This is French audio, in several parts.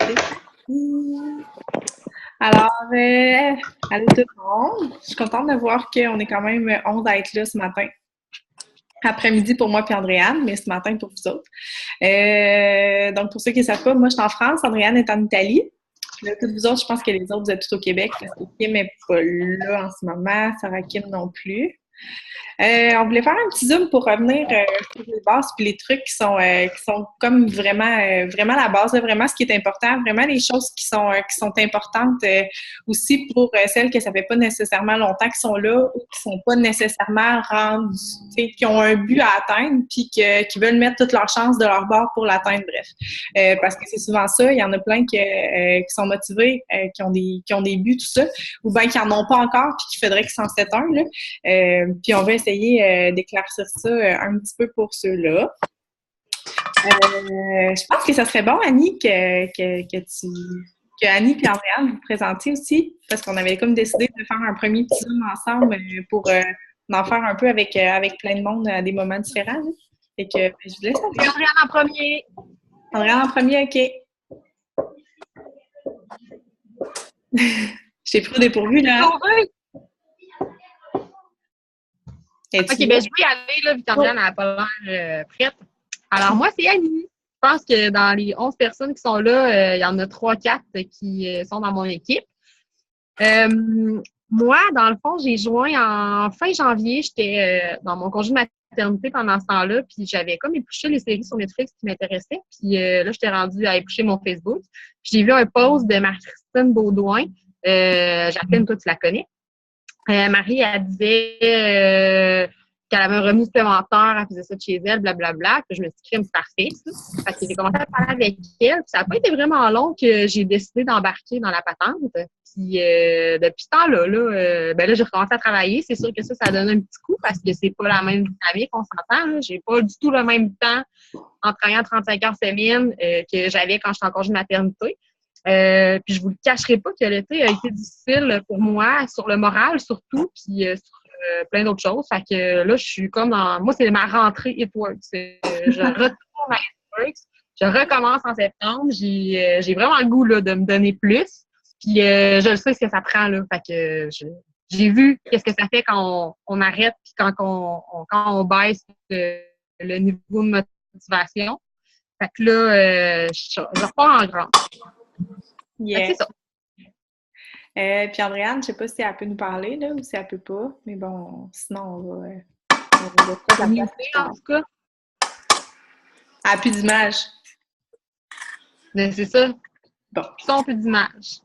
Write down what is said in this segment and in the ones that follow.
C'est parti. Alors, allô tout le monde. Je suis contente de voir qu'on est quand même 11 à être là ce matin. Après-midi pour moi puis Andréane, mais ce matin pour vous autres. Donc, pour ceux qui ne savent pas, moi, je suis en France. Andréane est en Italie. Puis là, toutes vous autres, je pense que les autres, vous êtes tous au Québec. Parce que Kim n'est pas là en ce moment. Sarah Kim non plus. On voulait faire un petit zoom pour revenir sur les bases puis les trucs qui sont comme vraiment la base, là, vraiment ce qui est important, vraiment les choses qui sont importantes aussi pour celles que ça fait pas nécessairement longtemps qui sont là ou qui sont pas nécessairement rendues, qui ont un but à atteindre puis qui veulent mettre toutes leurs chances de leur bord pour l'atteindre, bref. Parce que c'est souvent ça, il y en a plein qui sont motivés, qui ont des buts, tout ça, ou bien qui en ont pas encore puis qu'il faudrait qu'ils s'en settent un, là. Puis on va essayer d'éclaircir ça un petit peu pour ceux-là. Je pense que ça serait bon, Annie, que Annie et Andréane vous présentiez aussi, parce qu'on avait comme décidé de faire un premier petit zoom ensemble pour en faire un peu avec plein de monde à des moments différents. Là. Fait que je vous laisse aller. Andréane en premier. Andréane en premier, OK. Je t'ai pris au dépourvu, là. OK, ben je vais y aller, là, vu qu'Andréane n'a pas l'air prête. Alors, moi, c'est Annie. Je pense que dans les 11 personnes qui sont là, il y en a 3-4 qui sont dans mon équipe. Moi, dans le fond, j'ai joint en fin janvier. J'étais dans mon congé de maternité pendant ce temps-là, puis j'avais comme épluché les séries sur Netflix qui m'intéressaient. Puis là, j'étais rendue à éplucher mon Facebook. Puis j'ai vu un post de Marie-Christine Baudouin. Jacqueline, toi, tu la connais. Marie, elle disait qu'elle avait un revenu supplémentaire, elle faisait ça de chez elle, blablabla. Puis je me suis dit, c'est parfait, ça. Fait que j'ai commencé à parler avec elle. Puis ça n'a pas été vraiment long que j'ai décidé d'embarquer dans la patente. Puis depuis ce temps-là, ben là, j'ai recommencé à travailler. C'est sûr que ça donne un petit coup parce que c'est pas la même dynamique, on s'entend. Là. J'ai pas du tout le même temps en travaillant 35 heures semaine que j'avais quand j'étais en congé de maternité. Puis je vous le cacherai pas que l'été a été difficile pour moi, sur le moral surtout, puis sur plein d'autres choses. Fait que là, je suis comme dans... Moi, c'est ma rentrée It Works. Je retourne à It Works. Je recommence en septembre. J'ai vraiment le goût là, de me donner plus. Puis je le sais ce que ça prend. Là. Fait que j'ai vu qu'est-ce que ça fait quand on arrête puis quand on baisse le niveau de motivation. Fait que là, je repars en grand. Yeah. C'est ça. Puis Andréane, je ne sais pas si elle peut nous parler là, ou si elle ne peut pas, mais bon, sinon on va faire la place en tout cas. Elle n'a plus d'image. Mais c'est ça. Bon. Son plus d'image.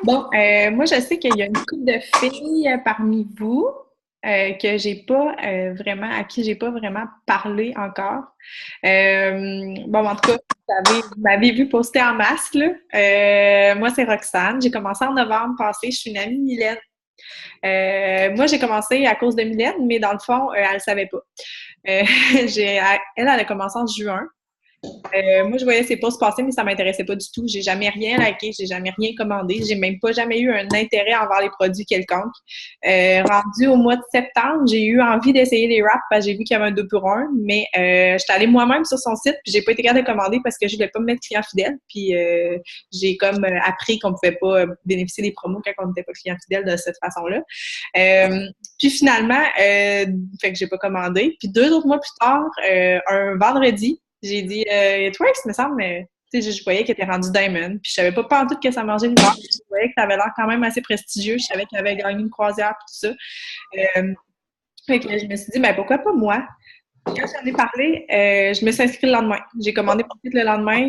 Bon, moi je sais qu'il y a une couple de filles parmi vous que j'ai pas vraiment, à qui j'ai pas vraiment parlé encore. Bon, en tout cas, vous m'avez vu poster en masse, là. Moi, c'est Roxane. J'ai commencé en novembre passé. Je suis une amie de Mylène. Moi, j'ai commencé à cause de Mylène, mais dans le fond, elle ne savait pas. Elle a commencé en juin. Moi, je voyais ses posts passer, mais ça m'intéressait pas du tout. J'ai jamais rien liké, j'ai jamais rien commandé. J'ai même pas jamais eu un intérêt envers les produits quelconques. Rendu au mois de septembre, j'ai eu envie d'essayer les wraps parce que j'ai vu qu'il y avait un 2 pour 1, mais j'étais allée moi-même sur son site puis j'ai pas été capable de commander parce que je voulais pas me mettre client fidèle. Puis j'ai comme appris qu'on pouvait pas bénéficier des promos quand on n'était pas client fidèle de cette façon-là. Puis finalement, fait que j'ai pas commandé. Puis 2 autres mois plus tard, un vendredi, j'ai dit, It Works, me semble, mais je voyais qu'elle était rendue Diamond. Puis je savais pas en tout que ça mangeait une barre. Je voyais que ça avait l'air quand même assez prestigieux. Je savais qu'elle avait gagné une croisière et tout ça. Fait que je me suis dit, ben pourquoi pas moi? Quand j'en ai parlé, je me suis inscrite le lendemain. J'ai commandé pour le lendemain.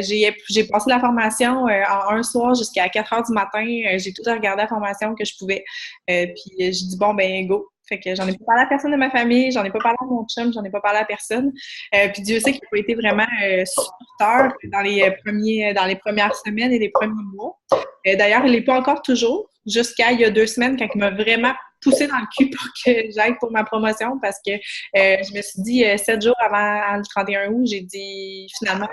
J'ai passé la formation en un soir jusqu'à 4 heures du matin. J'ai tout regardé la formation que je pouvais. Puis j'ai dit, bon, ben go. Fait que j'en ai pas parlé à personne de ma famille, j'en ai pas parlé à mon chum, j'en ai pas parlé à personne. Puis Dieu sait qu'il n'a pas été vraiment supporteur dans les premières semaines et les premiers mois. D'ailleurs, il n'est pas encore toujours, jusqu'à il y a 2 semaines, quand il m'a vraiment poussé dans le cul pour que j'aille pour ma promotion, parce que je me suis dit, 7 jours avant le 31 août, j'ai dit, finalement,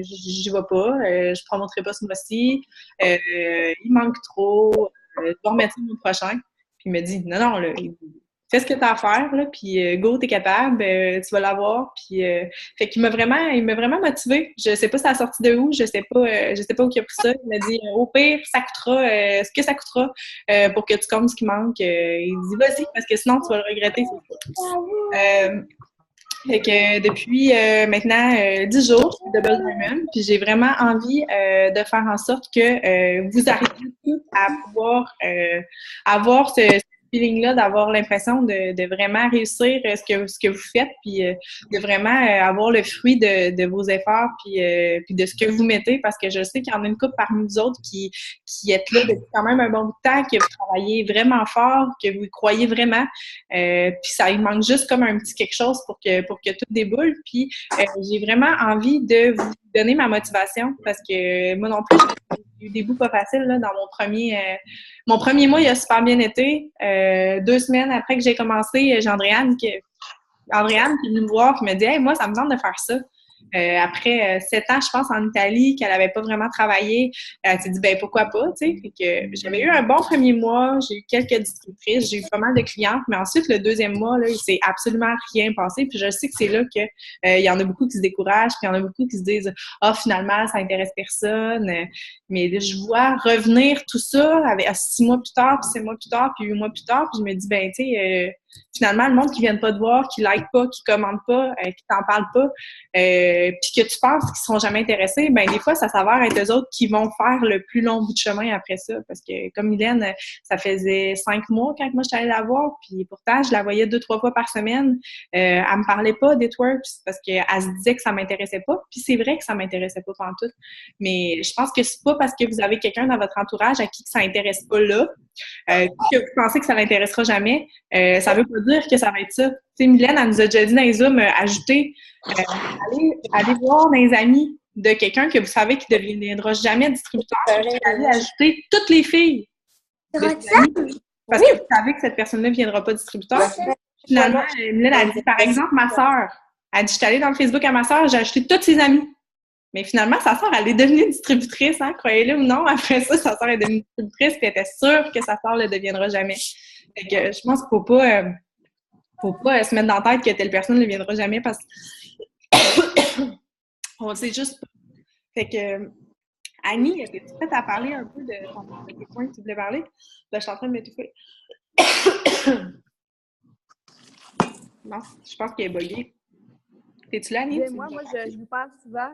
j'y vais pas, je promoterai pas ce mois-ci, il manque trop, je vais remettre ça le mois prochain. Puis il me dit, non, là, fais ce que tu as à faire, là, puis go, t'es capable, tu vas l'avoir. Puis, fait qu'il il m'a vraiment motivée. Je sais pas si ça a sorti de où, je sais pas où il a pris ça. Il m'a dit, au pire, ça coûtera ce que ça coûtera pour que tu comptes ce qui manque. Il dit, vas-y, parce que sinon, tu vas le regretter, c'est sûr. Fait que depuis maintenant 10 jours, je suis Double Diamond, puis j'ai vraiment envie de faire en sorte que vous arriviez tous à pouvoir avoir ce feeling-là, d'avoir l'impression de vraiment réussir ce que vous faites, puis de vraiment avoir le fruit de vos efforts, puis de ce que vous mettez, parce que je sais qu'il y en a une couple parmi vous autres qui êtes là depuis quand même un bon bout de temps, que vous travaillez vraiment fort, que vous y croyez vraiment, puis ça, il manque juste comme un petit quelque chose pour que tout déboule. Puis j'ai vraiment envie de vous donner ma motivation parce que moi non plus, j'ai eu des bouts pas faciles là, dans mon premier mois, il a super bien été. 2 semaines après que j'ai commencé, j'ai Andréane qui est venue me voir et me dit « Hey, moi, ça me tente de faire ça. » Après 7 ans, je pense, en Italie, qu'elle n'avait pas vraiment travaillé, elle s'est dit, ben pourquoi pas, tu sais. Fait que j'avais eu un bon premier mois, j'ai eu quelques distributrices, j'ai eu pas mal de clientes, mais ensuite, le deuxième mois, là, il s'est absolument rien passé. Puis je sais que c'est là que il y en a beaucoup qui se découragent, puis il y en a beaucoup qui se disent, ah, finalement, ça intéresse personne. Mais là, je vois revenir tout ça avec 6 mois plus tard, puis 7 mois plus tard, puis 8 mois plus tard, puis je me dis, ben, tu sais, finalement, le monde qui vient pas te voir, qui like pas, qui commente pas, qui t'en parle pas, puis que tu penses qu'ils seront jamais intéressés, ben des fois, ça s'avère être eux autres qui vont faire le plus long bout de chemin après ça. Parce que comme Mylène, ça faisait 5 mois quand moi j'étais allée la voir, puis pourtant, je la voyais 2-3 fois par semaine. Elle me parlait pas d'Itworks parce qu'elle se disait que ça m'intéressait pas. Puis c'est vrai que ça m'intéressait pas pantoute. Mais je pense que c'est pas parce que vous avez quelqu'un dans votre entourage à qui ça intéresse pas là, que vous pensez que ça l'intéressera jamais. Ça veut pas dire que ça va être ça. Tu sais, Mylène, elle nous a déjà dit dans les Zooms, ajouter, allez voir dans les amis de quelqu'un que vous savez qui ne deviendra jamais distributeur, allez ajouter toutes les filles de ses amis, parce que vous savez que cette personne-là ne viendra pas distributeur. Finalement, Mylène a dit, par exemple, ma sœur, elle dit, je suis allée dans le Facebook à ma sœur, j'ai ajouté toutes ses amies. Mais finalement, sa sœur, elle est devenue distributrice, hein, croyez-le ou non. Après ça, sa sœur est devenue distributrice, puis elle était sûre que sa sœur ne le deviendra jamais. Fait que je pense qu'il ne faut pas se mettre dans la tête que telle personne ne le viendra jamais parce qu'on ne sait juste pas. Fait que, Annie, es-tu prête à parler un peu de tes points que tu voulais parler? Là, je suis en train de m'étouffer. Non, je pense qu'elle est buggée. T'es-tu là, Annie? Moi, je vous parle souvent.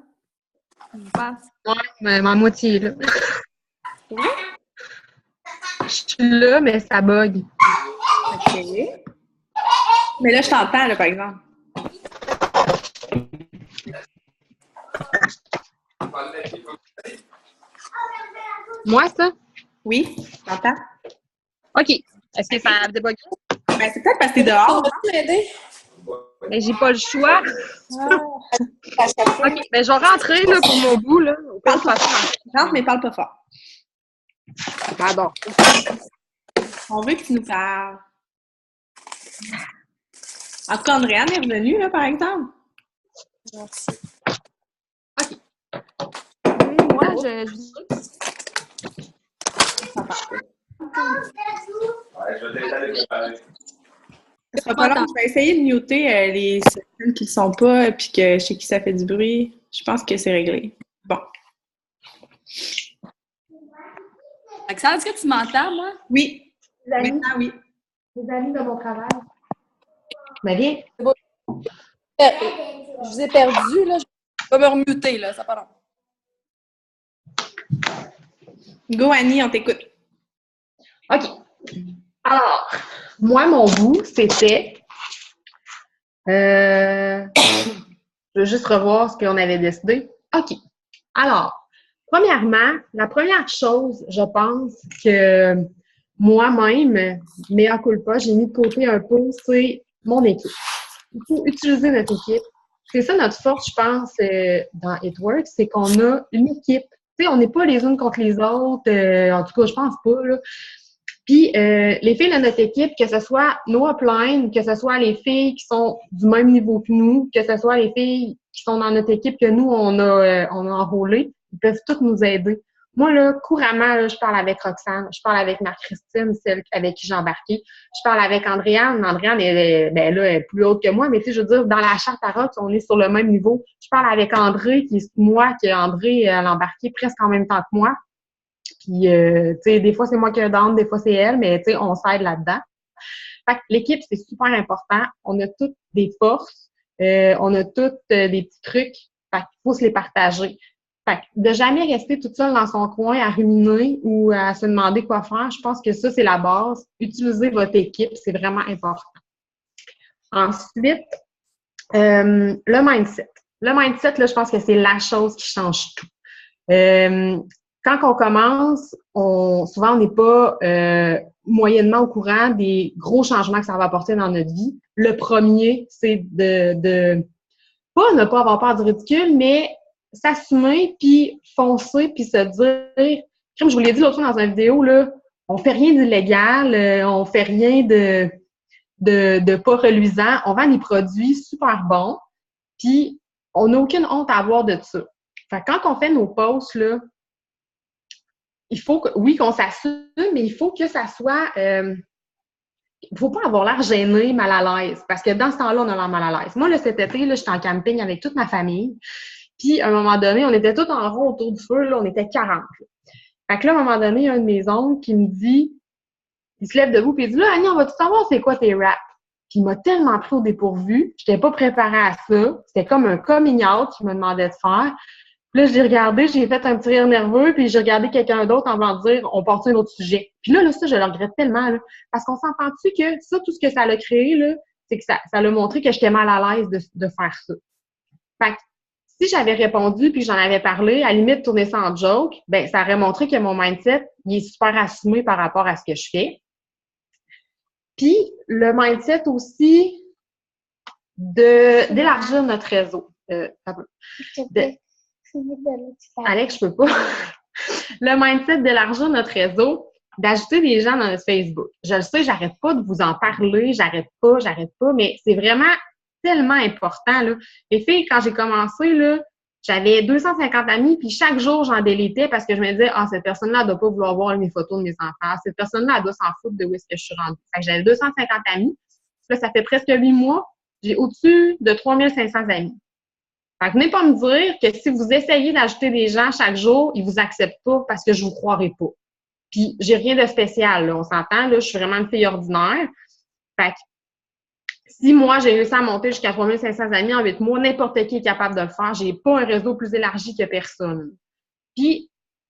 Je vous parle. Ouais, mais ma moitié, là. Oui? Je suis là, mais ça bug. OK. Mais là, je t'entends, là, par exemple. Moi, ça? Oui, je t'entends. OK. Est-ce que ça a débugué? Ben, c'est peut-être parce que t'es dehors. Mais j'ai pas le choix. OK. Ben, je vais rentrer, là, pour mon bout, là. Parle pas fort. Rentre, mais parle pas fort. Pardon. On veut que tu nous parles. En tout cas, Andréane est revenue, là, par exemple. Merci. OK. Oui, moi, Je vais t'aider à les préparer. Ça sera pas long. Je vais essayer de muter les personnes qui ne le sont pas puis que chez qui ça fait du bruit. Je pense que c'est réglé. Bon. Axel, est-ce que tu m'entends, moi? Oui. Les amis, Maintenant, oui. les amis de mon travail. Mais viens. Je vous ai perdu, là. Je vais me remuter, là. Ça part long. Go, Annie, on t'écoute. OK. Alors, moi, mon bout, c'était... je veux juste revoir ce qu'on avait décidé. OK. Alors, premièrement, la première chose, je pense que moi-même, mea culpa, j'ai mis de côté un peu, c'est mon équipe. Il faut utiliser notre équipe. C'est ça notre force, je pense, dans Itworks, c'est qu'on a une équipe. Tu sais, on n'est pas les unes contre les autres. En tout cas, je pense pas, là. Puis, les filles de notre équipe, que ce soit nos uplines, que ce soit les filles qui sont du même niveau que nous, que ce soit les filles qui sont dans notre équipe que nous, on a enrôlées, ils peuvent toutes nous aider. Moi, là, couramment, là, je parle avec Roxane, je parle avec Marie-Christine, celle avec qui j'ai embarqué, je parle avec Andréane. Andréane, ben là, elle est plus haute que moi, mais tu sais, je veux dire, dans la charte à Rox, on est sur le même niveau. Je parle avec André, qui est moi, que André, elle a embarqué presque en même temps que moi. Puis, tu sais, des fois, c'est moi qui ai down, des fois, c'est elle, mais tu sais, on s'aide là-dedans. Fait que l'équipe, c'est super important. On a toutes des forces, on a toutes des petits trucs. Fait qu'il faut se les partager. Fait que de jamais rester toute seule dans son coin à ruminer ou à se demander quoi faire, je pense que ça, c'est la base. Utilisez votre équipe, c'est vraiment important. Ensuite, le mindset. Le mindset, là, je pense que c'est la chose qui change tout. Quand on commence, souvent, on n'est pas moyennement au courant des gros changements que ça va apporter dans notre vie. Le premier, c'est de pas ne pas avoir peur du ridicule, mais s'assumer, puis foncer, puis se dire, comme je vous l'ai dit l'autre fois dans une vidéo, là, on fait rien d'illégal, on fait rien de pas reluisant, on vend des produits super bons, puis on n'a aucune honte à avoir de ça. Fait que quand on fait nos posts, là, il faut que, oui, qu'on s'assume, mais il faut que ça soit, il faut pas avoir l'air gêné, mal à l'aise, parce que dans ce temps-là, on a l'air mal à l'aise. Moi, là, cet été, là, j'étais en camping avec toute ma famille, puis à un moment donné, on était tous en rond autour du feu, là, on était 40. Là. Fait que là, à un moment donné, il y a un de mes oncles qui me dit, il se lève debout, puis il dit, là, Annie, on va-tu savoir c'est quoi tes raps? Puis il m'a tellement pris au dépourvu, j'étais pas préparée à ça, c'était comme un coming out qu'il me demandait de faire. Puis là, j'ai regardé, j'ai fait un petit rire nerveux, puis j'ai regardé quelqu'un d'autre en voulant dire on part sur un autre sujet. Puis là, ça, je le regrette tellement, là, parce qu'on s'entend-tu que ça, tout ce que ça l'a créé, là, c'est que ça l'a montré que j'étais mal à l'aise de faire ça. Fait que si j'avais répondu puis j'en avais parlé, à la limite, tourner ça en joke, ben ça aurait montré que mon mindset, il est super assumé par rapport à ce que je fais. Puis, le mindset aussi d'élargir notre réseau. Alex, je peux pas. Le mindset d'élargir notre réseau, d'ajouter des gens dans notre Facebook. Je le sais, j'arrête pas de vous en parler, j'arrête pas, mais c'est vraiment tellement important, là. Les filles, quand j'ai commencé, là, j'avais 250 amis, puis chaque jour, j'en délitais parce que je me disais, ah, cette personne-là, elle doit pas vouloir voir mes photos de mes enfants. Cette personne-là, elle doit s'en foutre de où est-ce que je suis rendue. Fait que j'avais 250 amis. Là, ça fait presque 8 mois. J'ai au-dessus de 3500 amis. Fait que venez pas me dire que si vous essayez d'ajouter des gens chaque jour, ils vous acceptent pas parce que je vous croirai pas. Puis, j'ai rien de spécial, là. On s'entend, là. Je suis vraiment une fille ordinaire. Fait que, si moi, j'ai réussi à monter jusqu'à 3500 amis en 8 mois, n'importe qui est capable de le faire. J'ai pas un réseau plus élargi que personne. Puis,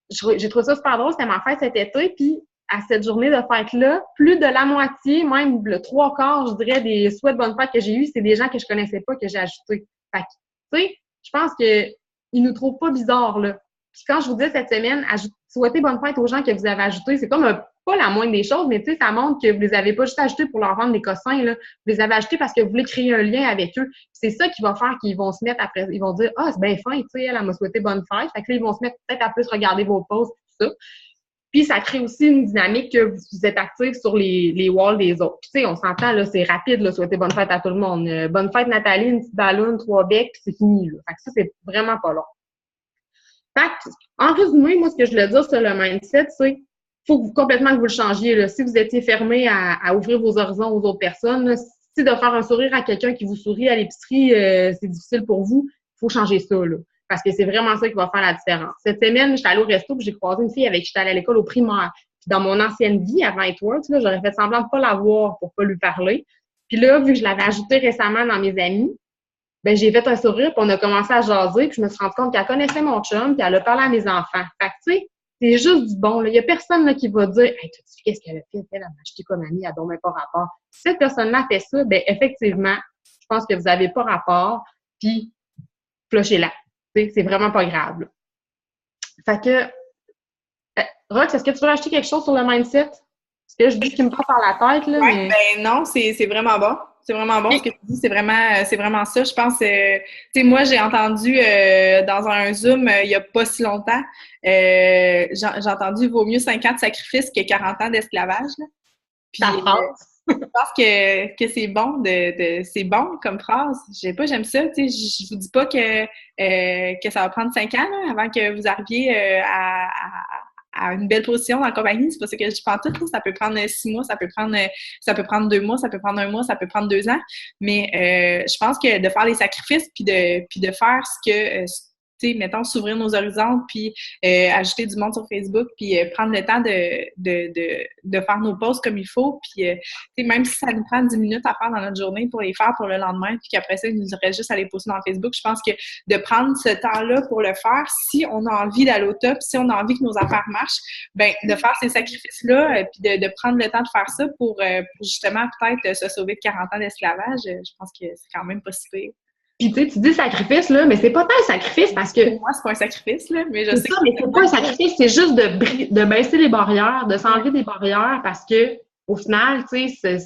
j'ai trouvé ça super drôle. C'était ma fête cet été. Puis, à cette journée de fête-là, plus de la moitié, même le 3/4, je dirais, des souhaits de bonne fête que j'ai eus, c'est des gens que je connaissais pas que j'ai ajoutés. Fait que, tu sais, je pense qu'ils nous trouvent pas bizarres, là. Puis quand je vous dis cette semaine, souhaiter bonne fête aux gens que vous avez ajoutés, c'est comme pas la moindre des choses, mais tu sais, ça montre que vous les avez pas juste ajoutés pour leur vendre des cossins, là. Vous les avez achetés parce que vous voulez créer un lien avec eux. C'est ça qui va faire qu'ils vont se mettre après, ils vont dire, ah, c'est bien fin, tu sais, elle m'a souhaité bonne fête. Fait que là, ils vont se mettre peut-être à plus regarder vos posts, tout ça. Puis, ça crée aussi une dynamique que vous êtes actifs sur les walls des autres. Puis, tu sais, on s'entend, là, c'est rapide, là, souhaiter bonne fête à tout le monde. Bonne fête, Nathalie, une petite ballon, 3 becs, puis c'est fini, là. Fait que ça, c'est vraiment pas long. Fait que, en résumé, moi, ce que je voulais dire sur le mindset, c'est faut complètement que vous le changiez, là. Si vous étiez fermé à ouvrir vos horizons aux autres personnes, là, si de faire un sourire à quelqu'un qui vous sourit à l'épicerie, c'est difficile pour vous, il faut changer ça, là. Parce que c'est vraiment ça qui va faire la différence. Cette semaine, j'étais allée au resto puis j'ai croisé une fille avec qui j'étais allée à l'école au primaire. Puis dans mon ancienne vie, avant Edwards, là, j'aurais fait semblant de pas la voir pour pas lui parler. Puis là, vu que je l'avais ajoutée récemment dans mes amis, ben j'ai fait un sourire puis on a commencé à jaser puis je me suis rendue compte qu'elle connaissait mon chum puis elle a parlé à mes enfants. Fait que tu sais, c'est juste du bon. Il y a personne là, qui va dire hey, tu sais qu'est-ce qu'elle a fait? Elle m'a acheté comme amie, elle n'a même pas rapport. Si cette personne-là fait ça, ben effectivement, je pense que vous n'avez pas rapport, puis flushez-la. C'est vraiment pas grave. Là. Fait que, Rox, est-ce que tu veux rajouter quelque chose sur le mindset? Parce que je dis ce qui me passe par la tête. Là, ouais, mais... ben non, c'est vraiment bon. C'est vraiment bon ce que tu dis, c'est vraiment ça. Je pense, tu sais, moi, j'ai entendu dans un Zoom il n'y a pas si longtemps, j'ai entendu « Vaut mieux 5 ans de sacrifice que 40 ans d'esclavage ». Ta phrase. Je pense que c'est bon c'est bon comme phrase. J'aime ça. Tu sais, je vous dis pas que ça va prendre 5 ans là, avant que vous arriviez à à une belle position dans la compagnie. C'est pas ça que je pense tout. Ça peut prendre 6 mois, ça peut prendre 2 mois, ça peut prendre 1 mois, ça peut prendre 2 ans. Mais je pense que de faire les sacrifices puis de faire ce que mettons, s'ouvrir nos horizons, puis ajouter du monde sur Facebook, puis prendre le temps de faire nos posts comme il faut, puis même si ça nous prend 10 minutes à faire dans notre journée pour les faire pour le lendemain, puis qu'après ça, il nous reste juste à les poster dans Facebook, je pense que de prendre ce temps-là pour le faire, si on a envie d'aller au top, si on a envie que nos affaires marchent, ben de faire ces sacrifices-là, puis de prendre le temps de faire ça pour justement peut-être se sauver de 40 ans d'esclavage, je pense que c'est quand même pas si pire. Puis tu dis sacrifice, là, mais c'est pas tant un sacrifice parce que... Pour moi, c'est pas un sacrifice, là, mais je sais ça, mais c'est pas un sacrifice, c'est juste de baisser les barrières, de s'enlever des barrières parce que, au final, tu sais,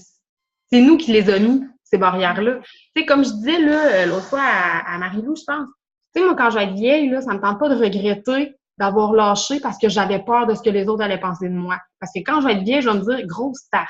c'est nous qui les avons mis, ces barrières-là. Tu sais, comme je disais, là, l'autre fois à Marie-Lou, je pense, tu sais, moi, quand je vais être vieille, là, ça me tente pas de regretter d'avoir lâché parce que j'avais peur de ce que les autres allaient penser de moi. Parce que quand je vais être vieille, je vais me dire, grosse start.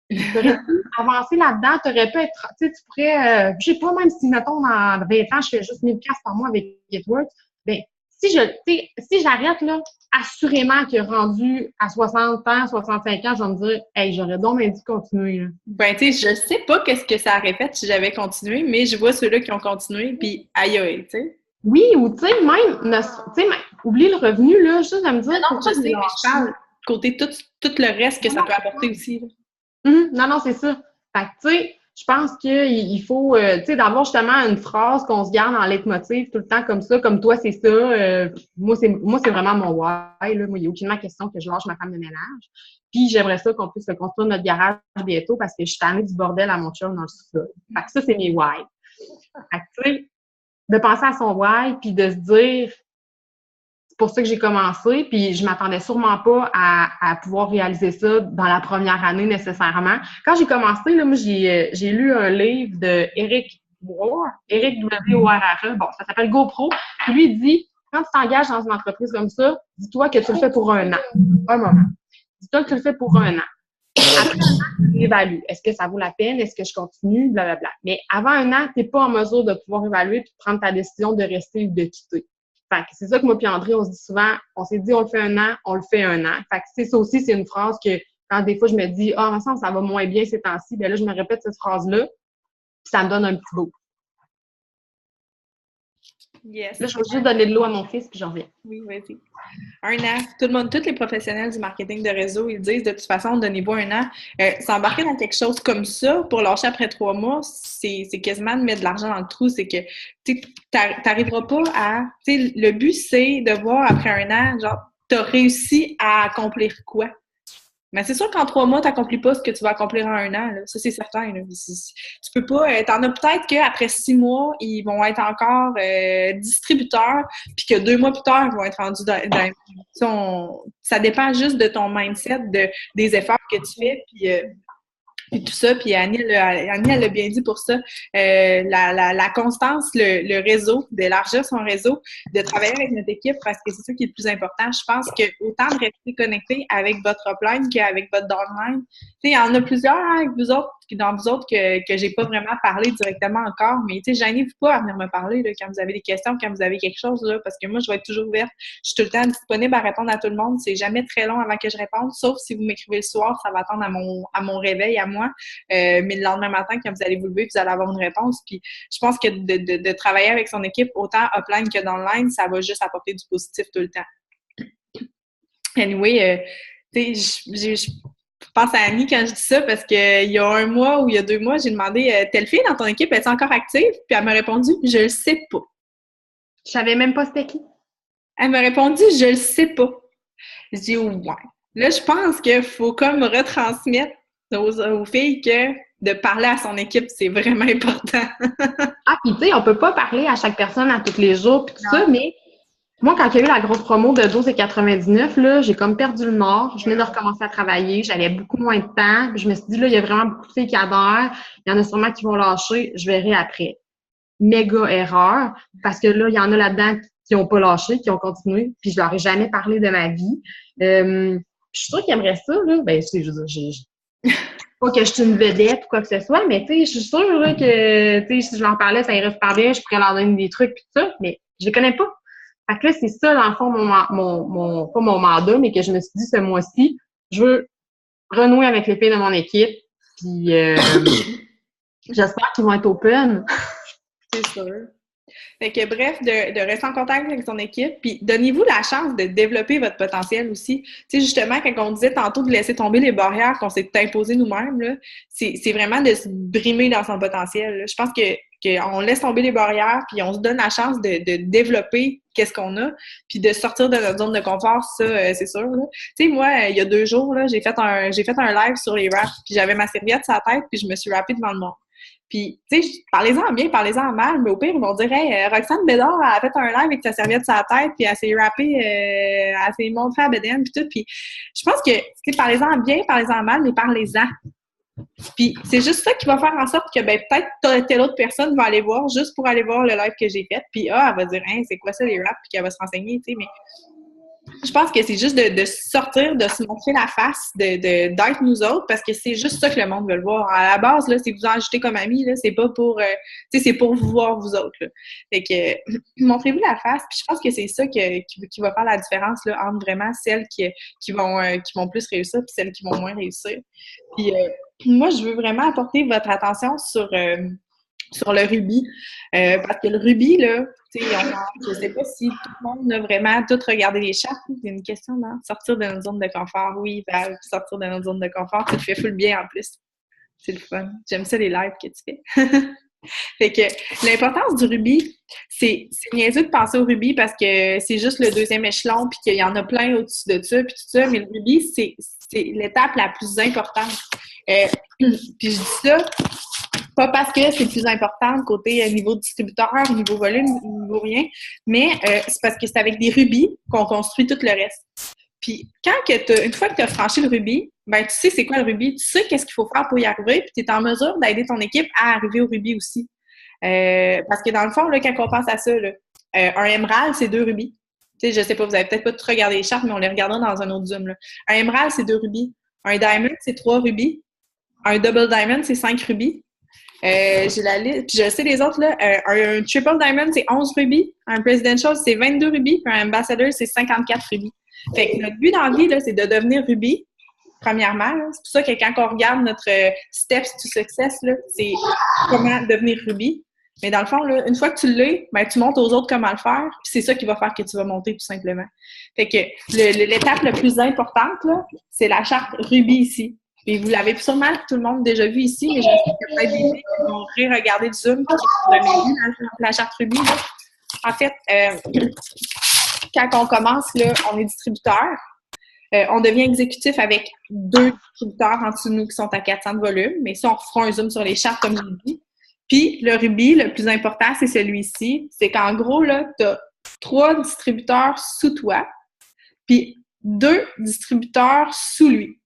Tu aurais pu avancer là-dedans, tu aurais pu être, tu sais, tu pourrais, je sais pas, même si, mettons, dans 20 ans, je fais juste 1000$ par mois avec GetWorks, ben, si j'arrête, là, assurément que rendu à 60 ans, 65 ans, je vais me dire, hey, j'aurais donc bien dû continuer, là. Ben, tu sais, je sais pas qu'est-ce que ça aurait fait si j'avais continué, mais je vois ceux-là qui ont continué, puis aïe aïe, tu sais. Oui, ou tu sais, même, oublie le revenu, là, juste de me dire, non, je sais, mais je parle côté tout le reste que ça peut apporter aussi, là. Non, c'est ça. Fait que, tu sais, je pense qu'il faut, tu sais, d'avoir justement une phrase qu'on se garde en leitmotiv tout le temps comme ça, comme toi, c'est ça. Moi, c'est vraiment mon why, là. Moi, il n'y a aucunement question que je lâche ma femme de ménage. Puis, j'aimerais ça qu'on puisse construire notre garage bientôt parce que je suis tannée du bordel à mon chum dans le sous-sol. Fait que ça, c'est mes why. Fait que, tu sais, de penser à son why puis de se dire, c'est pour ça que j'ai commencé, puis je m'attendais sûrement pas à pouvoir réaliser ça dans la première année nécessairement. Quand j'ai commencé, là, moi, j'ai lu un livre de Eric W-O-R-R-E, bon, ça s'appelle GoPro, puis lui, il dit, quand tu t'engages dans une entreprise comme ça, dis-toi que tu le fais pour 1 an. Un moment. Dis-toi que tu le fais pour 1 an. Après 1 an, tu évalues. Est-ce que ça vaut la peine? Est-ce que je continue? Blablabla. Mais avant 1 an, tu n'es pas en mesure de pouvoir évaluer et de prendre ta décision de rester ou de quitter. Fait que c'est ça que moi puis André, on se dit souvent, on s'est dit on le fait 1 an, on le fait 1 an. Fait que c'est ça aussi, c'est une phrase que quand des fois je me dis ah, ça va moins bien ces temps-ci, ben là, je me répète cette phrase-là, puis ça me donne un petit beau. Yes. Là, je vais juste donner de l'eau à mon fils, puis j'en reviens. Oui, vas-y. 1 an. Tout le monde, tous les professionnels du marketing de réseau, ils disent de toute façon, donnez-vous 1 an. S'embarquer dans quelque chose comme ça pour lâcher après 3 mois, c'est quasiment de mettre de l'argent dans le trou. C'est que tu n'arriveras pas à. Le but, c'est de voir après 1 an, genre, tu as réussi à accomplir quoi? Mais c'est sûr qu'en 3 mois, tu n'accomplis pas ce que tu vas accomplir en 1 an. Là. Ça, c'est certain. Là. Tu peux pas. T'en as peut-être qu'après 6 mois, ils vont être encore distributeurs, puis que 2 mois plus tard, ils vont être rendus dans ça dépend juste de ton mindset, des efforts que tu fais, puis tout ça. Puis Annie, elle l'a bien dit pour ça. La constance, le réseau, d'élargir son réseau, de travailler avec notre équipe, parce que c'est ça qui est le plus important. Je pense que autant de rester connecté avec votre upline qu'avec votre downline. Tu sais, il y en a plusieurs avec vous autres, dans vous autres que j'ai pas vraiment parlé directement encore, mais tu sais, gênez-vous pas à venir me parler là, quand vous avez des questions, quand vous avez quelque chose, là, parce que moi, je vais être toujours ouverte. Je suis tout le temps disponible à répondre à tout le monde. C'est jamais très long avant que je réponde, sauf si vous m'écrivez le soir, ça va attendre à mon réveil, à moi. Mais le lendemain matin, quand vous allez vous lever, vous allez avoir une réponse. Puis je pense que de travailler avec son équipe, autant offline que downline, ça va juste apporter du positif tout le temps. Anyway, tu sais, je pense à Annie quand je dis ça parce qu'il y a 1 mois ou il y a 2 mois, j'ai demandé telle fille dans ton équipe, est-elle encore active? Puis elle m'a répondu, je le sais pas. Je savais même pas c'était qui. Elle m'a répondu, je le sais pas. Je dis, ouais. Là, je pense qu'il faut comme retransmettre aux filles que de parler à son équipe, c'est vraiment important. Puis tu sais, on peut pas parler à chaque personne à tous les jours, puis tout ça, mais moi, quand il y a eu la grosse promo de 12,99, là, j'ai comme perdu le nord. Je venais de recommencer à travailler, j'avais beaucoup moins de temps. Puis je me suis dit, là, il y a vraiment beaucoup de filles qui adhèrent. Il y en a sûrement qui vont lâcher. Je verrai après. Méga erreur, parce que là, il y en a là-dedans qui n'ont pas lâché, qui ont continué, puis je leur ai jamais parlé de ma vie. Je suis sûre qu'ils aimeraient ça, là. Ben, je veux dire, pas que je suis une vedette ou quoi que ce soit, mais tu sais, je suis sûre là, que tu sais, si je leur parlais, ça irait super bien, je pourrais leur donner des trucs pis tout ça, mais je les connais pas. Fait que là, c'est ça, dans le fond, pas mon mandat, mais que je me suis dit ce mois-ci, je veux renouer avec les filles de mon équipe. Puis j'espère qu'ils vont être open. C'est sûr. Fait que bref, de rester en contact avec son équipe, puis donnez-vous la chance de développer votre potentiel aussi. Tu sais, justement, quand on disait tantôt de laisser tomber les barrières qu'on s'est imposées nous-mêmes, là, c'est vraiment de se brimer dans son potentiel, là. Je pense qu'on laisse tomber les barrières, puis on se donne la chance de développer qu'est-ce qu'on a, puis de sortir de notre zone de confort, ça, c'est sûr, là. Tu sais, moi, il y a 2 jours, là, j'ai fait un live sur les raps, puis j'avais ma serviette sur la tête, puis je me suis rappée devant le monde. Puis, tu sais, parlez-en bien, parlez-en mal, mais au pire, ils vont dire « Hey, Roxane Bédard a fait un live avec sa serviette sur la tête, puis elle s'est rappée, elle s'est montrée à Bédène, puis tout. » Puis, je pense que, tu sais, parlez-en bien, parlez-en mal, mais parlez-en. Puis, c'est juste ça qui va faire en sorte que, ben, peut-être telle autre personne va aller voir, juste pour aller voir le live que j'ai fait. Puis, elle va dire « Hey, c'est quoi ça, les raps? » Puis qu'elle va se renseigner, tu sais, mais... Je pense que c'est juste de sortir, de se montrer la face, d'être nous autres, parce que c'est juste ça que le monde veut le voir. À la base, là, c'est vous en ajoutez comme amis, là, c'est pas pour, tu sais, c'est pour vous voir vous autres, là. Fait que, montrez-vous la face, puis je pense que c'est ça qui va faire la différence, là, entre vraiment celles qui vont plus réussir puis celles qui vont moins réussir. Puis, moi, je veux vraiment apporter votre attention sur le rubis. Parce que le rubis, là, tu sais, je sais pas si tout le monde a vraiment tout regardé les chartes. C'est une question, non? Sortir de notre zone de confort. Oui, Val, sortir de notre zone de confort. Tu te fais full bien en plus. C'est le fun. J'aime ça, les lives que tu fais. Fait que l'importance du rubis, c'est niaiseux de penser au rubis parce que c'est juste le 2e échelon puis qu'il y en a plein au-dessus de ça puis tout ça. Mais le rubis, c'est l'étape la plus importante. Puis je dis ça pas parce que c'est plus important côté niveau distributeur, niveau volume, niveau rien, mais c'est parce que c'est avec des rubis qu'on construit tout le reste. Puis une fois que tu as franchi le rubis, ben tu sais c'est quoi le rubis, tu sais qu'est-ce qu'il faut faire pour y arriver, puis tu es en mesure d'aider ton équipe à arriver au rubis aussi. Parce que dans le fond, là, quand on pense à ça, là, un émerald, c'est 2 rubis. Tu sais, je sais pas, vous avez peut-être pas tout regardé les chartes, mais on les regardera dans un autre zoom, là. Un émerald, c'est 2 rubis. Un diamond, c'est 3 rubis. Un double diamond, c'est 5 rubis. J'ai la liste. Puis je sais les autres, là. Un triple diamond, c'est 11 rubis. Un presidential, c'est 22 rubis. Puis un ambassador, c'est 54 rubis. Fait que notre but dans la vie, là, c'est de devenir rubis, premièrement. Là. C'est pour ça que quand on regarde notre Steps to Success, là, c'est comment devenir rubis. Mais dans le fond, là, une fois que tu l'es, ben, tu montres aux autres comment le faire. Puis c'est ça qui va faire que tu vas monter, tout simplement. Fait que l'étape la plus importante, là, c'est la charte rubis ici. Et vous l'avez sûrement tout le monde déjà vu ici, mais je sais qu'il y a peut-être des filles qui vont re-regarder le Zoom et qui n'ont jamais vu la charte rubis. Là. En fait, quand on commence, là, on est distributeur. On devient exécutif avec 2 distributeurs en dessous de nous qui sont à 400 de volume. Mais ça, on refera un zoom sur les chartes comme je l'ai dit. Puis, le rubis, le plus important, c'est celui-ci. C'est qu'en gros, là, tu as 3 distributeurs sous toi, puis 2 distributeurs sous lui.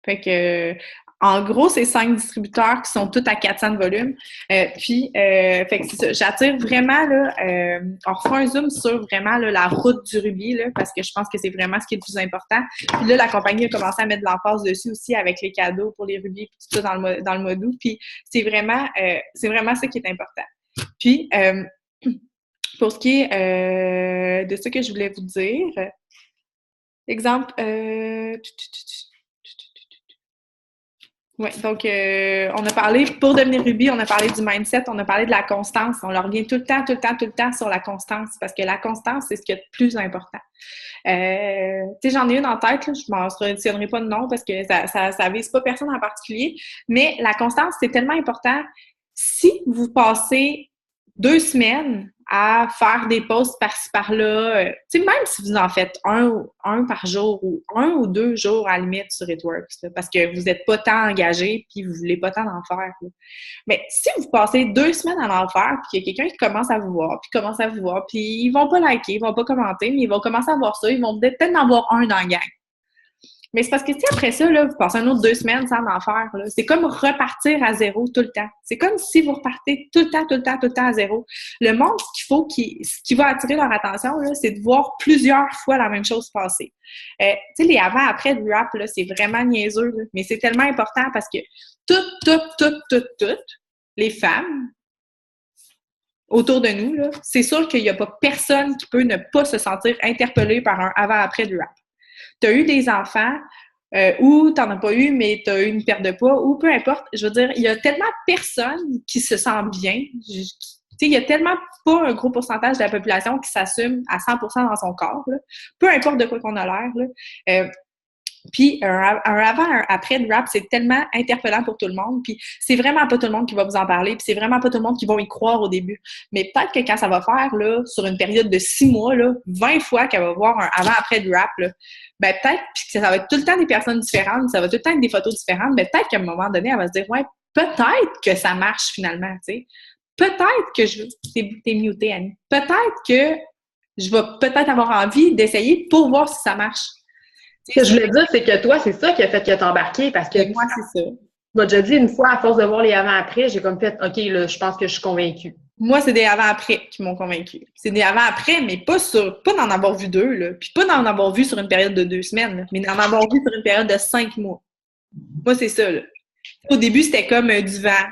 Fait que, en gros, c'est 5 distributeurs qui sont tous à 400 de volume. Fait que c'est ça. J'attire vraiment, là, on refera un zoom sur vraiment là, la route du rubis, là, parce que je pense que c'est vraiment ce qui est le plus important. Puis là, la compagnie a commencé à mettre de l'emphase dessus aussi avec les cadeaux pour les rubis, puis tout ça dans le mois d'août. Puis c'est vraiment ça qui est important. Puis, pour ce qui est de ce que je voulais vous dire, exemple, oui, donc on a parlé, pour devenir rubis, on a parlé du mindset, on a parlé de la constance. On leur revient tout le temps sur la constance, parce que la constance, c'est ce qui est le plus important. Tu sais, j'en ai une en tête, là, je ne mentionnerai pas de nom parce que ça vise pas personne en particulier, mais la constance, c'est tellement important. Si vous passez 2 semaines à faire des posts par-ci par-là, tu sais, même si vous en faites un par jour ou 1 ou 2 jours à la limite sur It-Works, là, parce que vous n'êtes pas tant engagé puis vous voulez pas tant en faire. Là. Mais si vous passez 2 semaines à en faire puis qu'il y a quelqu'un qui commence à vous voir, puis ils vont pas liker, ils vont pas commenter, mais ils vont commencer à voir ça, ils vont peut-être en voir un dans la gang. Mais c'est parce que, tu sais, après ça, là, vous passez un autre 2 semaines sans en faire. Là. C'est comme repartir à zéro tout le temps. C'est comme si vous repartez tout le temps à zéro. Le monde, ce qui va attirer leur attention, là, c'est de voir plusieurs fois la même chose passer. Tu sais, les avant-après du rap, là, c'est vraiment niaiseux, là, mais c'est tellement important parce que toutes les femmes autour de nous, là, c'est sûr qu'il n'y a pas personne qui peut ne pas se sentir interpellé par un avant-après du rap. Tu as eu des enfants ou tu n'en as pas eu, mais tu as eu une perte de poids, ou peu importe. Je veux dire, il y a tellement de personnes qui se sentent bien. Tu sais, il y a tellement pas un gros pourcentage de la population qui s'assume à 100% dans son corps, là. Peu importe de quoi qu'on a l'air, là. Puis un avant, un après de rap, c'est tellement interpellant pour tout le monde. Puis c'est vraiment pas tout le monde qui va vous en parler. Puis c'est vraiment pas tout le monde qui va y croire au début. Mais peut-être que quand ça va faire, là, sur une période de 6 mois, là, 20 fois qu'elle va voir un avant-après de rap, là, ben peut-être, puis que ça va être tout le temps des personnes différentes, ça va tout le temps être des photos différentes, mais peut-être qu'à un moment donné, elle va se dire, ouais, peut-être que ça marche finalement, tu sais. Peut-être que t'es muté, Annie. Peut-être que je vais peut-être avoir envie d'essayer pour voir si ça marche. Ce que je voulais dire, c'est que toi, c'est ça qui a fait que t'as embarqué, parce que moi, c'est ça. Tu m'as déjà dit une fois, à force de voir les avant-après, j'ai comme fait, OK, là, je pense que je suis convaincue. Moi, c'est des avant-après qui m'ont convaincue. C'est des avant-après, mais pas d'en avoir vu 2, là. Puis pas d'en avoir vu sur une période de 2 semaines, là, mais d'en avoir vu sur une période de 5 mois. Moi, c'est ça, là. Au début, c'était comme du vent.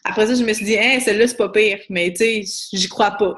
Après ça, je me suis dit, hein, celle-là, c'est pas pire. Mais, tu sais, j'y crois pas.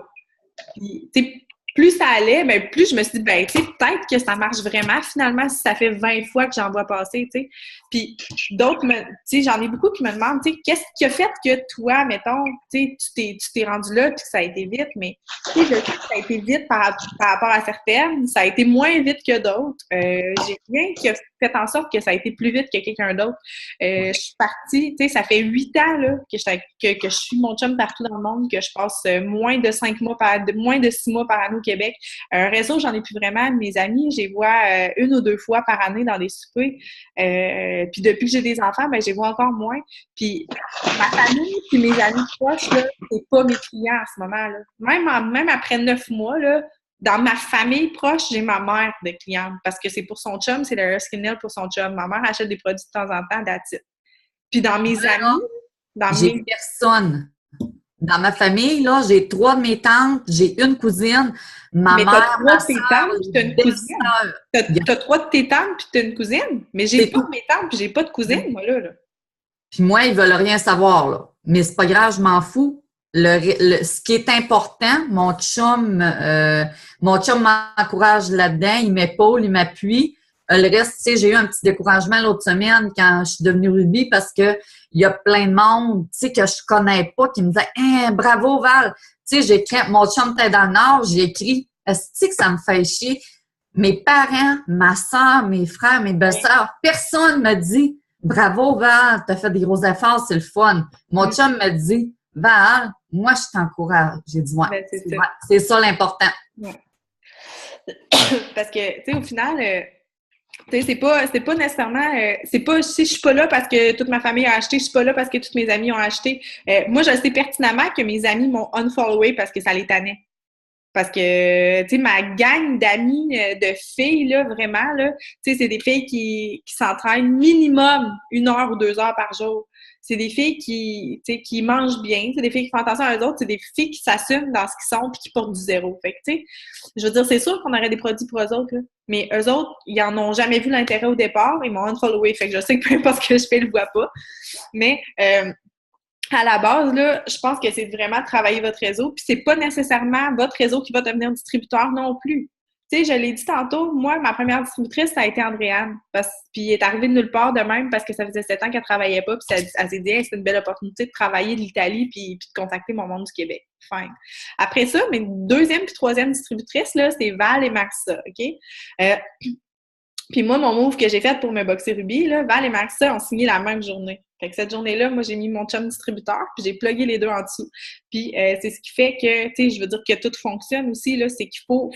Puis, tu sais, plus ça allait, ben plus je me suis dit, ben, tu sais, peut-être que ça marche vraiment, finalement, si ça fait 20 fois que j'en vois passer, tu sais. Puis d'autres, tu sais, j'en ai beaucoup qui me demandent, tu sais, qu'est-ce qui a fait que toi, mettons, tu sais, tu t'es rendu là, puis que ça a été vite, mais, tu sais, je sais que ça a été vite par rapport à certaines, ça a été moins vite que d'autres. J'ai rien qui a fait en sorte que ça a été plus vite que quelqu'un d'autre. Je suis partie, tu sais, ça fait 8 ans, là, que je suis mon chum partout dans le monde, que je passe moins de 6 mois par année au Québec. Un réseau, j'en ai plus vraiment. Mes amis, je les vois 1 ou 2 fois par année dans des soupers. Puis depuis que j'ai des enfants, ben je les vois encore moins. Puis ma famille puis mes amis proches, là, c'est pas mes clients à ce moment-là. Même après 9 mois, là, dans ma famille proche, j'ai ma mère de cliente parce que c'est pour son chum, c'est le Skin Nail pour son chum. Ma mère achète des produits de temps en temps, that's it. Puis dans mes amis, j'ai personne. Dans ma famille, là, j'ai 3 de mes tantes, j'ai une cousine, ma mais mère, ma t'as 3 de tes soeur, tantes puis t'as une cousine. T'as 3 de tes tantes puis t'as une cousine. Mais j'ai pas de mes tantes puis j'ai pas de cousine, moi, là. Puis moi, ils veulent rien savoir, là. Mais c'est pas grave, je m'en fous. Ce qui est important, mon chum m'encourage là-dedans, il m'épaule, il m'appuie. Le reste, tu sais, j'ai eu un petit découragement l'autre semaine quand je suis devenue Ruby parce que il y a plein de monde, tu sais, que je connais pas qui me disait hey, bravo Val! Tu sais, j'écris, mon chum était dans le Nord, j'ai écrit, est-ce que ça me fait chier? Mes parents, ma soeur, mes frères, mes belles-sœurs, personne me dit bravo Val, t'as fait des gros efforts, c'est le fun. Mon chum me dit Val, moi je t'encourage. J'ai dit ouais, c'est ça l'important. Ouais. Parce que, tu sais, au final, tu sais, c'est pas nécessairement, c'est pas si je suis pas là parce que toute ma famille a acheté, je suis pas là parce que tous mes amis ont acheté. Moi, je sais pertinemment que mes amis m'ont unfollowé parce que ça les tannait. Parce que, tu sais, ma gang d'amis de filles, là, vraiment, là, tu sais, c'est des filles qui s'entraînent minimum 1 heure ou 2 heures par jour. C'est des filles qui, tu sais, qui mangent bien, c'est des filles qui font attention à eux autres, c'est des filles qui s'assument dans ce qu'ils sont puis qui portent du zéro. Fait que, tu sais, je veux dire, c'est sûr qu'on aurait des produits pour eux autres, là. Mais eux autres, ils en ont jamais vu l'intérêt au départ, ils m'ont unfollowé. Fait que je sais que peu importe ce que je fais, ils le voient pas. Mais, à la base, là, je pense que c'est vraiment travailler votre réseau, puis c'est pas nécessairement votre réseau qui va devenir distributeur non plus. Tu sais, je l'ai dit tantôt, moi, ma première distributrice, ça a été Andréane, puis elle est arrivée de nulle part de même parce que ça faisait 7 ans qu'elle travaillait pas, puis elle s'est dit hey, c'est une belle opportunité de travailler de l'Italie puis de contacter mon monde du Québec. Fine. Après ça, mes deuxième puis troisième distributrices, là, c'est Val et Marissa, OK? Puis moi, mon move que j'ai fait pour me boxer Ruby, là, Val et Marissa ont signé la même journée. Fait que cette journée-là, moi, j'ai mis mon chum distributeur, puis j'ai plugué les deux en dessous. Puis c'est ce qui fait que, tu sais, je veux dire que tout fonctionne aussi, là, c'est qu'il faut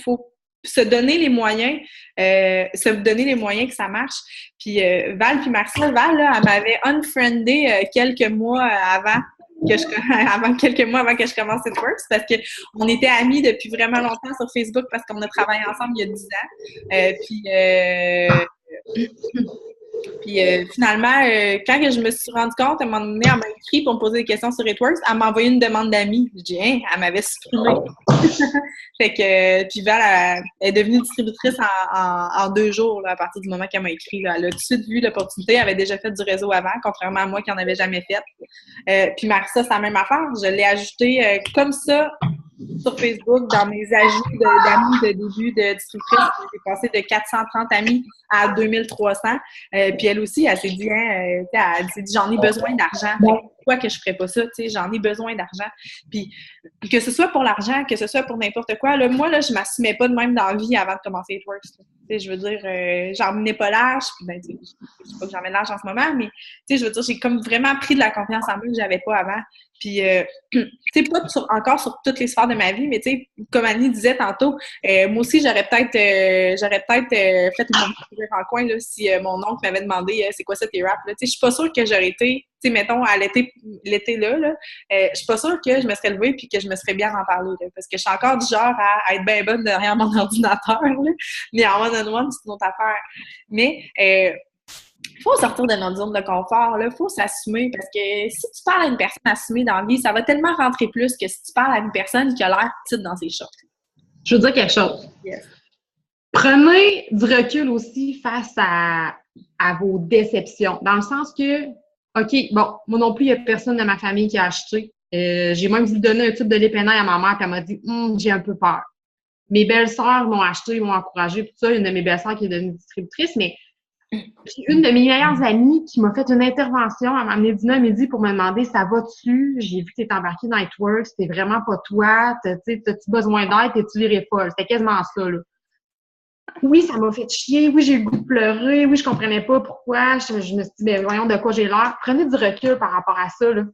se donner les moyens, que ça marche. Puis Val puis Marissa, Val, là, elle m'avait unfriendé quelques mois avant que je commence It-Works parce qu'on était amis depuis vraiment longtemps sur Facebook parce qu'on a travaillé ensemble il y a 10 ans. Puis finalement, quand que je me suis rendu compte, à un moment donné, elle m'a écrit pour me poser des questions sur It Works, elle m'a envoyé une demande d'amis. Je dis, hein, elle m'avait supprimé. Fait que, puis Val, elle est devenue distributrice en 2 jours, là, à partir du moment qu'elle m'a écrit. Là. Elle a tout de suite vu l'opportunité, elle avait déjà fait du réseau avant, contrairement à moi qui n'en avais jamais fait. Puis Marissa, c'est la même affaire. Je l'ai ajouté comme ça sur Facebook, dans mes ajouts d'amis de début de distributrice. J'ai passé de 430 amis à 2300. Puis elle aussi, elle s'est dit, elle s'est dit, j'en ai besoin d'argent. Pourquoi que je ferais pas ça? Tu sais, j'en ai besoin d'argent. Puis que ce soit pour l'argent, que ce soit pour n'importe quoi, là, moi, là, je m'assumais pas de même dans la vie avant de commencer It Works. Tu sais, je veux dire, j'en menais pas l'âge. Puis ben, tu sais, je dis pas que j'en mets l'âge en ce moment, mais tu sais, je veux dire, j'ai comme vraiment pris de la confiance en moi que j'avais pas avant. Puis, tu sais, pas encore sur toutes les sphères de ma vie, mais tu sais, comme Annie disait tantôt, moi aussi, j'aurais peut-être fait une petite en coin là, si mon oncle m'avait demandé c'est quoi ça tes raps. Tu sais, je suis pas sûre que j'aurais été, tu sais, mettons, à l'été là, je suis pas sûre que je me serais levée puis que je me serais bien en parler, là, parce que je suis encore du genre à être bien bonne derrière mon ordinateur, là, mais en one-on-one, c'est une autre affaire. Mais, faut sortir de notre zone de confort, là. Faut s'assumer parce que si tu parles à une personne assumée dans la vie, ça va tellement rentrer plus que si tu parles à une personne qui a l'air petite dans ses shorts. Je veux dire quelque chose. Yes. Prenez du recul aussi face à vos déceptions. Dans le sens que, OK, bon, moi non plus, il n'y a personne de ma famille qui a acheté. J'ai même voulu donner un tube de l'épenaille à ma mère, puis elle m'a dit j'ai un peu peur. Mes belles-sœurs m'ont acheté, m'ont encouragé, tout ça. Une de mes belles-sœurs qui est devenue distributrice, mais j'ai une de mes meilleures amies qui m'a fait une intervention. Elle m'a amené dîner à midi pour me demander ça va-tu? J'ai vu que tu es embarquée dans It Works, c'est vraiment pas toi. T'as-tu besoin d'aide? T'es-tu virée folle? C'était quasiment ça, là. Oui, ça m'a fait chier. Oui, j'ai eu le goût de pleurer. Oui, je comprenais pas pourquoi. Je me suis dit, ben voyons de quoi j'ai l'air. Prenez du recul par rapport à ça, là.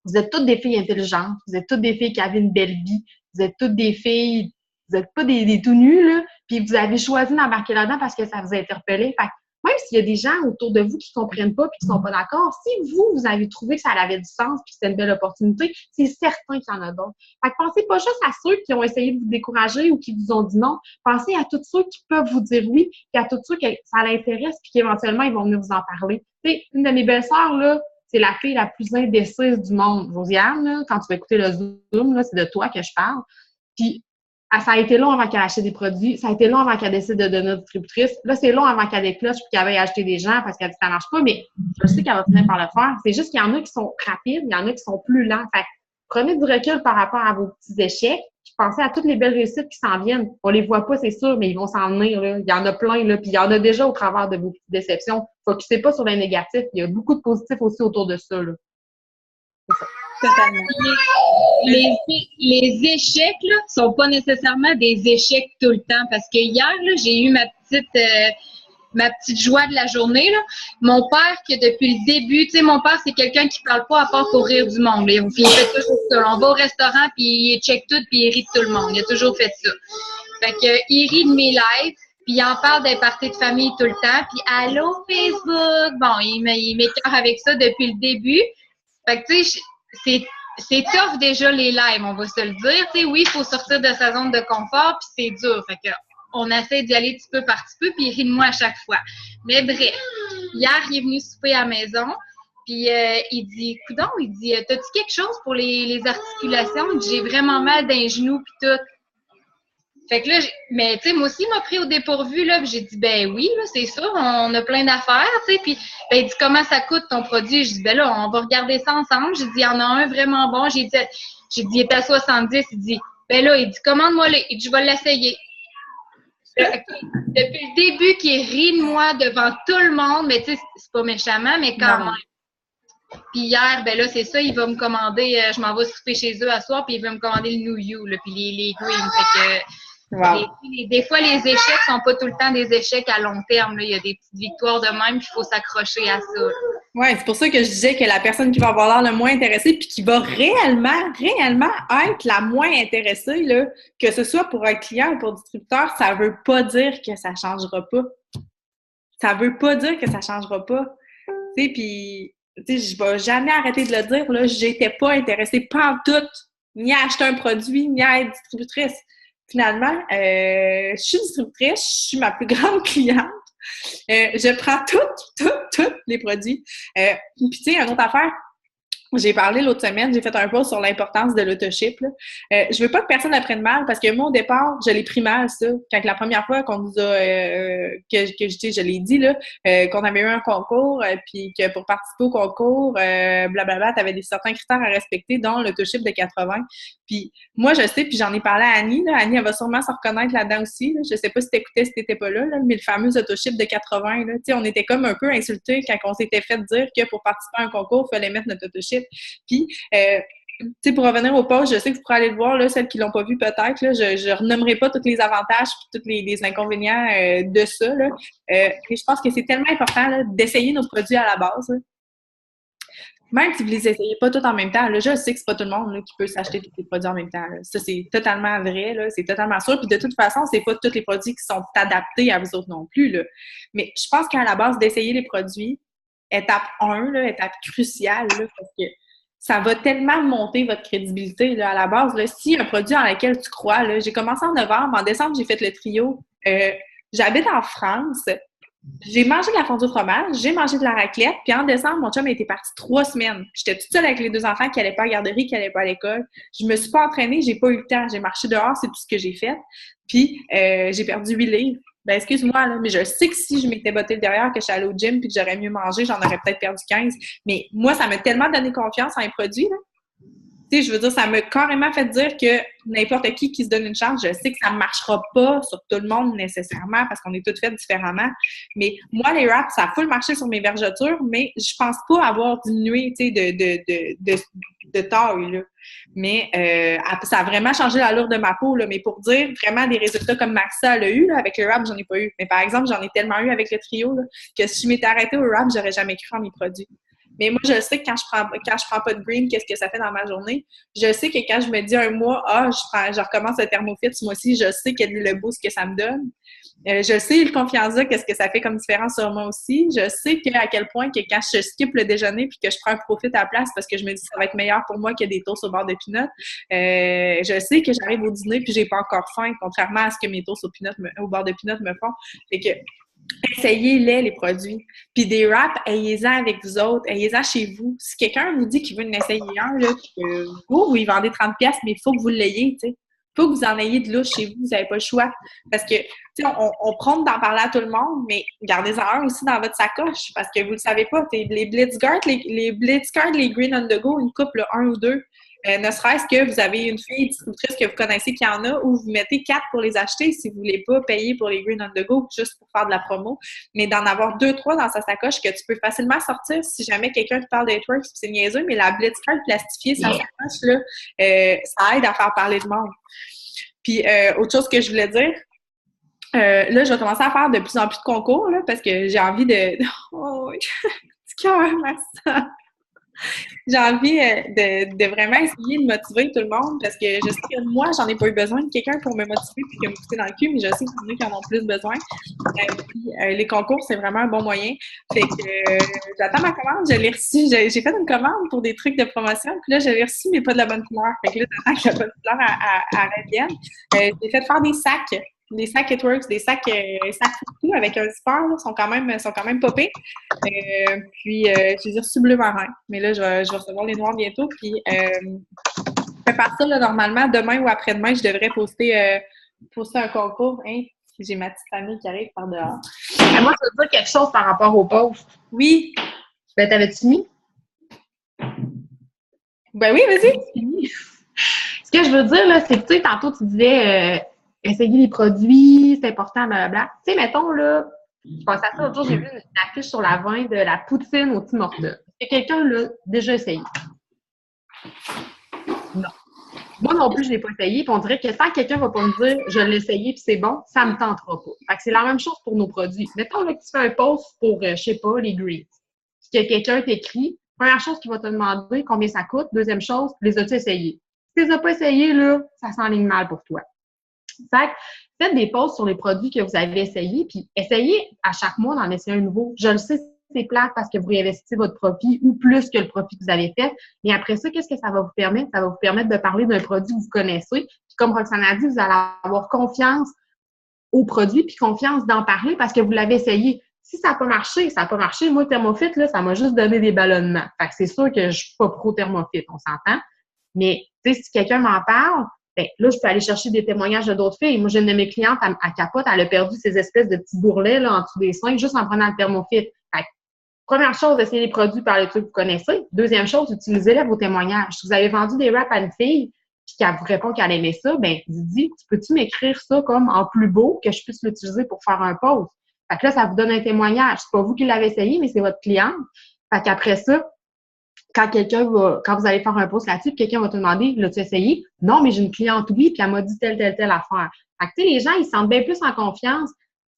Vous êtes toutes des filles intelligentes. Vous êtes toutes des filles qui avaient une belle vie. Vous êtes toutes des filles, vous êtes pas des tout nus, là. Puis vous avez choisi d'embarquer là-dedans parce que ça vous a interpellé. Fait même s'il y a des gens autour de vous qui comprennent pas et qui sont pas d'accord, si vous avez trouvé que ça avait du sens et que c'était une belle opportunité, c'est certain qu'il y en a d'autres. Fait que pensez pas juste à ceux qui ont essayé de vous décourager ou qui vous ont dit non. Pensez à tous ceux qui peuvent vous dire oui et à tous ceux que ça l'intéresse puis qu'éventuellement, ils vont venir vous en parler. Tu sais, une de mes belles-sœurs, là, c'est la fille la plus indécise du monde. Josiane, là, quand tu vas écouter le Zoom, là, c'est de toi que je parle. Puis, ça a été long avant qu'elle achète des produits. Ça a été long avant qu'elle décide de devenir distributrice. Là, c'est long avant qu'elle déclenche puis qu'elle veuille acheter des gens parce qu'elle dit que ça marche pas, mais je sais qu'elle va finir par le faire. C'est juste qu'il y en a qui sont rapides, il y en a qui sont plus lents. Fait que prenez du recul par rapport à vos petits échecs. Puis pensez à toutes les belles réussites qui s'en viennent. On les voit pas, c'est sûr, mais ils vont s'en venir, là. Il y en a plein, là. Puis il y en a déjà au travers de vos petites déceptions. Focussez pas sur les négatifs. Il y a beaucoup de positifs aussi autour de ça, là. C'est ça. Totalement. Les échecs là sont pas nécessairement des échecs tout le temps parce que hier là, j'ai eu ma petite joie de la journée là. Mon père qui depuis le début, tu sais mon père c'est quelqu'un qui parle pas à part pour rire du monde. Là. Il fait toujours ça. On va au restaurant puis il check tout puis il rit de tout le monde. Il a toujours fait ça. Fait que il rit de mes lives. Puis il en parle des parties de famille tout le temps. Puis allô Facebook. Bon, il m'écœure avec ça depuis le début. Fait que tu sais c'est tough déjà les lives, on va se le dire. Tu sais, oui, il faut sortir de sa zone de confort, puis c'est dur. Fait que on essaie d'y aller petit peu par petit peu, puis il rit de moi à chaque fois. Mais bref, hier, il est venu souper à la maison, puis il dit, coudonc, il dit, t'as-tu quelque chose pour les articulations? J'ai vraiment mal d'un genou, puis tout. Fait que là, mais tu sais, moi aussi, il m'a pris au dépourvu, là, puis j'ai dit, ben oui, là, c'est sûr, on a plein d'affaires, tu sais, puis ben, il dit, comment ça coûte ton produit? Je dis, ben là, on va regarder ça ensemble. J'ai dit, il y en a un vraiment bon. J'ai dit, il est à 70. Il dit, ben là, il dit, commande-moi-le. Il dit, je vais l'essayer. Depuis le début, qu'il rit de moi devant tout le monde, mais tu sais, c'est pas méchamment, mais quand même. Puis hier, ben là, c'est ça, il va me commander, je m'en vais souper chez eux à soir, puis il va me commander le New You, là, puis les greens. Fait que, wow. des fois, les échecs sont pas tout le temps des échecs à long terme. Là. Il y a des petites victoires de même, puis il faut s'accrocher à ça. Oui, c'est pour ça que je disais que la personne qui va avoir l'air le moins intéressée puis qui va réellement être la moins intéressée, là, que ce soit pour un client ou pour un distributeur, ça veut pas dire que ça changera pas. Ça veut pas dire que ça changera pas. Tu sais, puis, tu sais, je vais jamais arrêter de le dire, là, j'étais pas intéressée pantoute, ni à acheter un produit, ni à être distributrice. Finalement, je suis distributrice, je suis ma plus grande cliente. Je prends tous les produits. Puis, tu sais, une autre affaire, j'ai parlé l'autre semaine, j'ai fait un post sur l'importance de l'autoship. Je veux pas que personne apprenne mal parce que moi, au départ, je l'ai pris mal, ça. Quand la première fois qu'on nous a, je l'ai dit, là, qu'on avait eu un concours, puis que pour participer au concours, blablabla, t'avais certains critères à respecter, dont l'autoship de 80. Puis moi, je sais, puis j'en ai parlé à Annie, là. Annie, elle va sûrement se reconnaître là-dedans aussi, là. Je sais pas si t'écoutais, si t'étais pas là, mais le fameux autoship de 80, là. Tu sais, on était comme un peu insultés quand on s'était fait dire que pour participer à un concours, il fallait mettre notre autoship. Puis, tu sais, pour revenir au post, je sais que vous pourrez aller le voir, là, celles qui l'ont pas vu peut-être, là, je renommerai pas tous les avantages et tous les inconvénients de ça, là. Et je pense que c'est tellement important là, d'essayer nos produits à la base, là. Même si vous les essayez pas tous en même temps, là, je sais que c'est pas tout le monde là, qui peut s'acheter tous les produits en même temps. Là. Ça, c'est totalement vrai, là, c'est totalement sûr. Puis de toute façon, c'est pas tous les produits qui sont adaptés à vous autres non plus, là. Mais je pense qu'à la base, d'essayer les produits, étape 1, là, étape cruciale, là, parce que ça va tellement monter votre crédibilité là, à la base. Là, si un produit dans lequel tu crois, là, j'ai commencé en novembre, en décembre, j'ai fait le trio. J'habite en France. J'ai mangé de la fondue au fromage, j'ai mangé de la raclette, puis en décembre, mon chum était parti 3 semaines. J'étais toute seule avec les 2 enfants qui n'allaient pas à la garderie, qui n'allaient pas à l'école. Je me suis pas entraînée, j'ai pas eu le temps. J'ai marché dehors, c'est tout ce que j'ai fait. Puis, j'ai perdu 8 livres. Ben, excuse-moi, là, mais je sais que si je m'étais bottée le derrière, que je suis allée au gym puis que j'aurais mieux mangé, j'en aurais peut-être perdu 15. Mais moi, ça m'a tellement donné confiance en les produits, là. Tu sais, je veux dire, ça m'a carrément fait dire que n'importe qui se donne une chance, je sais que ça ne marchera pas sur tout le monde nécessairement parce qu'on est toutes faites différemment. Mais moi, les wraps, ça a full marché sur mes vergetures, mais je pense pas avoir diminué, tu sais, de taille, là. Mais ça a vraiment changé l'allure de ma peau, là. Mais pour dire vraiment des résultats comme Maxa l'a eu, là, avec le wrap, j'en ai pas eu. Mais par exemple, j'en ai tellement eu avec le trio, là, que si je m'étais arrêtée au wrap, j'aurais jamais cru en mes produits. Mais moi, je sais que quand je prends pas de green, qu'est-ce que ça fait dans ma journée. Je sais que quand je me dis un mois, je recommence le Thermofit ce mois-ci, je sais quel est le boost que ça me donne. Je sais le Confianza, qu'est-ce que ça fait comme différence sur moi aussi. Je sais à quel point que quand je skip le déjeuner puis que je prends un profit à la place parce que je me dis que ça va être meilleur pour moi que des toasts au beurre de pinot. Je sais que j'arrive au dîner puis j'ai pas encore faim, contrairement à ce que mes toasts au beurre de pinot me font. Fait que essayez-les produits. Puis des wraps, ayez-en avec vous autres, ayez-en chez vous. Si quelqu'un vous dit qu'il veut en essayer un, là, vous y vendez 30$, mais il faut que vous l'ayez, tu sais. Il faut que vous en ayez de louche chez vous, vous n'avez pas le choix. Parce que, tu sais, on prône d'en parler à tout le monde, mais gardez-en un aussi dans votre sacoche, parce que vous le savez pas, les Blitzguard, les Green on the Go, une coupe, là, 1 ou 2, ne serait-ce que vous avez une fille distributrice que vous connaissez qui en a, ou vous mettez 4 pour les acheter si vous voulez pas payer pour les Green on the Go juste pour faire de la promo, mais d'en avoir 2-3 dans sa sacoche que tu peux facilement sortir si jamais quelqu'un te parle d'Ateworks, c'est niaiseux, mais la Blitzcard plastifiée, sa sacoche, là, ça aide à faire parler de monde. Puis, autre chose que je voulais dire, là, je vais commencer à faire de plus en plus de concours, là, parce que j'ai envie de... Oh, du cœur, ma soeur. J'ai envie de vraiment essayer de motiver tout le monde parce que je sais que moi, j'en ai pas eu besoin de quelqu'un pour me motiver puis me pousser dans le cul, mais je sais qu'il y en a qui en ont plus besoin. Puis, les concours, c'est vraiment un bon moyen. Fait que j'attends ma commande, je l'ai reçue. J'ai fait une commande pour des trucs de promotion, puis là, je l'ai reçue, mais pas de la bonne couleur. Fait que là, j'attends que la bonne couleur revienne. J'ai fait faire des sacs. Des sacs Ateworks, des sacs fourre-tout avec un zipper, là, sont quand même popés. Puis, je les ai reçus bleu marin. Mais là, je vais recevoir les noirs bientôt. Puis, je vais faire ça, là, normalement, demain ou après-demain, je devrais poster un concours. Hein? J'ai ma petite amie qui arrive par dehors. Moi, je veux dire quelque chose par rapport au post. Oui. Ben, t'avais-tu mis? Ben oui, vas-y. Ce que je veux dire, là, c'est que, tu sais, tantôt, tu disais... essayer les produits, c'est important, blablabla. Tu sais, mettons, là, je pensais à ça l'autre jour, j'ai vu une affiche sur la vin de la poutine au Tim Hortons. Est-ce que quelqu'un l'a déjà essayé? Non. Moi non plus, je ne l'ai pas essayé, puis on dirait que tant que quelqu'un va pas me dire « je l'ai essayé puis c'est bon », ça me tentera pas. Fait que c'est la même chose pour nos produits. Mettons là, que tu fais un post pour, je sais pas, les greens. Puis que quelqu'un t'écrit, première chose qu'il va te demander, combien ça coûte. Deuxième chose, les as-tu essayés? Si tu les as pas essayés, là, ça s'enligne mal pour toi. Fait que faites des posts sur les produits que vous avez essayés, puis essayez à chaque mois d'en essayer un nouveau. Je le sais, c'est plate parce que vous réinvestissez votre profit ou plus que le profit que vous avez fait. Mais après ça, qu'est-ce que ça va vous permettre? Ça va vous permettre de parler d'un produit que vous connaissez. Puis comme Roxane a dit, vous allez avoir confiance au produit puis confiance d'en parler parce que vous l'avez essayé. Si ça n'a pas marché, ça n'a pas marché. Moi, Thermofit, là, ça m'a juste donné des ballonnements. Fait que c'est sûr que je suis pas pro Thermofit, on s'entend. Mais, tu sais, si quelqu'un m'en parle, ben, là, je peux aller chercher des témoignages de d'autres filles. Moi, j'ai une de mes clientes, elle capote, elle a perdu ces espèces de petits bourrelets, là, en dessous des seins, juste en prenant le Thermofit. Fait que, première chose, essayez les produits par les trucs que vous connaissez. Deuxième chose, utilisez-les vos témoignages. Si vous avez vendu des wraps à une fille, puis qu'elle vous répond qu'elle aimait ça, ben, dis, peux-tu m'écrire ça comme en plus beau que je puisse l'utiliser pour faire un post? Fait que là, ça vous donne un témoignage. C'est pas vous qui l'avez essayé, mais c'est votre cliente. Fait qu'après ça, quand vous allez faire un post là-dessus, quelqu'un va te demander, l'as-tu essayé? Non, mais j'ai une cliente, oui, puis elle m'a dit telle affaire. Fait que, tu sais, les gens, ils se sentent bien plus en confiance,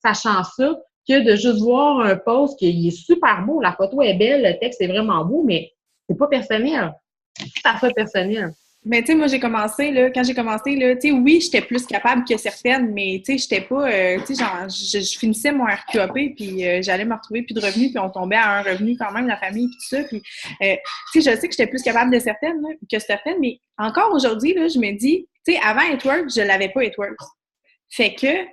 sachant ça, que de juste voir un post qui est super beau. La photo est belle, le texte est vraiment beau, mais c'est pas personnel. C'est pas personnel. Mais tu sais, moi, quand j'ai commencé, là, tu sais, oui, j'étais plus capable que certaines, mais tu sais, j'étais pas, tu sais, genre, je finissais mon RQAP, puis j'allais me retrouver plus de revenus, puis on tombait à un revenu quand même, la famille, puis tout ça, puis tu sais, je sais que j'étais plus capable que certaines, mais encore aujourd'hui, là, je me dis, tu sais, avant It-Works, je l'avais pas It-Works. Fait que,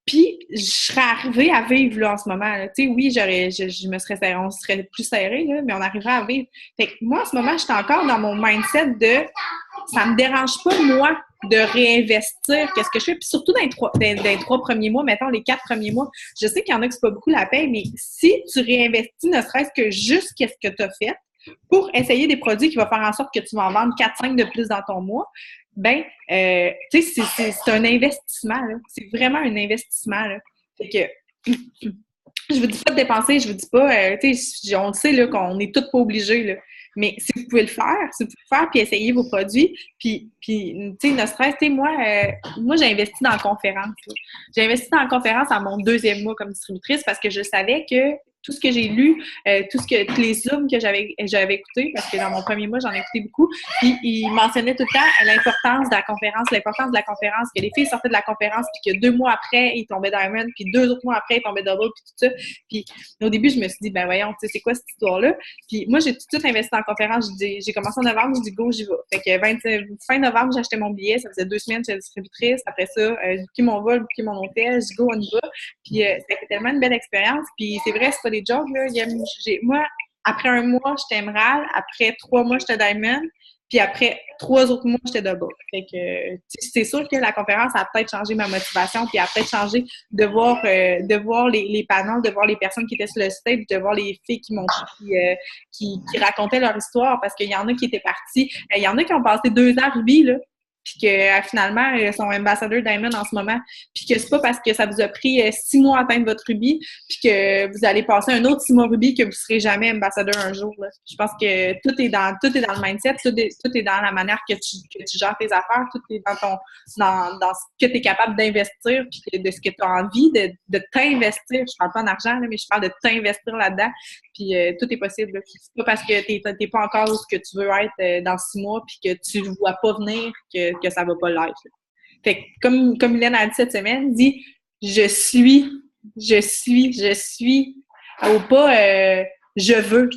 puis, je serais arrivée à vivre, là, en ce moment, là. Tu sais, oui, on serait plus serré, là, mais on arriverait à vivre. Fait que moi, en ce moment, j'étais encore dans mon mindset de ça me dérange pas, moi, de réinvestir qu'est-ce que je fais. Puis surtout dans les 3 premiers mois, mettons les 4 premiers mois, je sais qu'il y en a qui c'est pas beaucoup la paye, mais si tu réinvestis ne serait-ce que juste qu'est-ce que tu as fait pour essayer des produits qui vont faire en sorte que tu vas en vendre 4-5 de plus dans ton mois, ben, tu sais, c'est un investissement, là. C'est vraiment un investissement, là. Fait que, je vous dis pas de dépenser, je vous dis pas, tu sais, on le sait, là, qu'on est tous pas obligés, là. Mais si vous pouvez le faire, puis essayer vos produits, puis tu sais, ne serait-ce, tu sais, moi, j'ai investi dans la conférence, là. J'ai investi dans la conférence à mon 2e mois comme distributrice parce que je savais que tout ce que j'ai lu, tous les Zooms que j'avais écoutés, parce que dans mon 1er mois, j'en ai écouté beaucoup, puis ils mentionnaient tout le temps l'importance de la conférence, que les filles sortaient de la conférence, puis que 2 mois après, ils tombaient Diamond, puis 2 autres mois après, ils tombaient Double, puis tout ça. Puis au début, je me suis dit, ben voyons, tu sais, c'est quoi cette histoire-là? Puis moi, j'ai tout de suite investi en conférence. J'ai commencé en novembre, j'ai dit, go, j'y vais. Fait que fin novembre, j'ai acheté mon billet, ça faisait 2 semaines, j'étais distributrice. Après ça, j'ai booké mon vol, booké mon hôtel, j'ai dit, go, on y va. Puis ça a été tellement une belle expérience. Puis c'est vrai, c'est pas des jokes, là. Moi, après 1 mois, j'étais Emerald. Après 3 mois, j'étais Diamond. Puis après 3 autres mois, j'étais Double. Fait que c'est sûr que la conférence a peut-être changé ma motivation, puis a peut-être changé de voir les panels, de voir les personnes qui étaient sur le stage, de voir les filles qui racontaient leur histoire, parce qu'il y en a qui étaient partis. Il y en a qui ont passé 2 ans Ruby, là, puis que finalement, ils sont ambassadeurs Diamond en ce moment, puis que c'est pas parce que ça vous a pris 6 mois à atteindre votre Ruby, puis que vous allez passer un autre 6 mois Ruby que vous serez jamais ambassadeur un jour, là. Je pense que tout est dans le mindset, tout est dans la manière que tu gères tes affaires, tout est dans ce que tu es capable d'investir, puis de ce que tu as envie de t'investir. Je parle pas en argent, là, mais je parle de t'investir là-dedans, puis tout est possible, là. C'est pas parce que t'es pas encore où ce que tu veux être dans 6 mois, puis que tu le vois pas venir que ça va pas l'être, là. Fait que, comme Hélène a dit cette semaine, dit « je suis », ou pas « je veux ».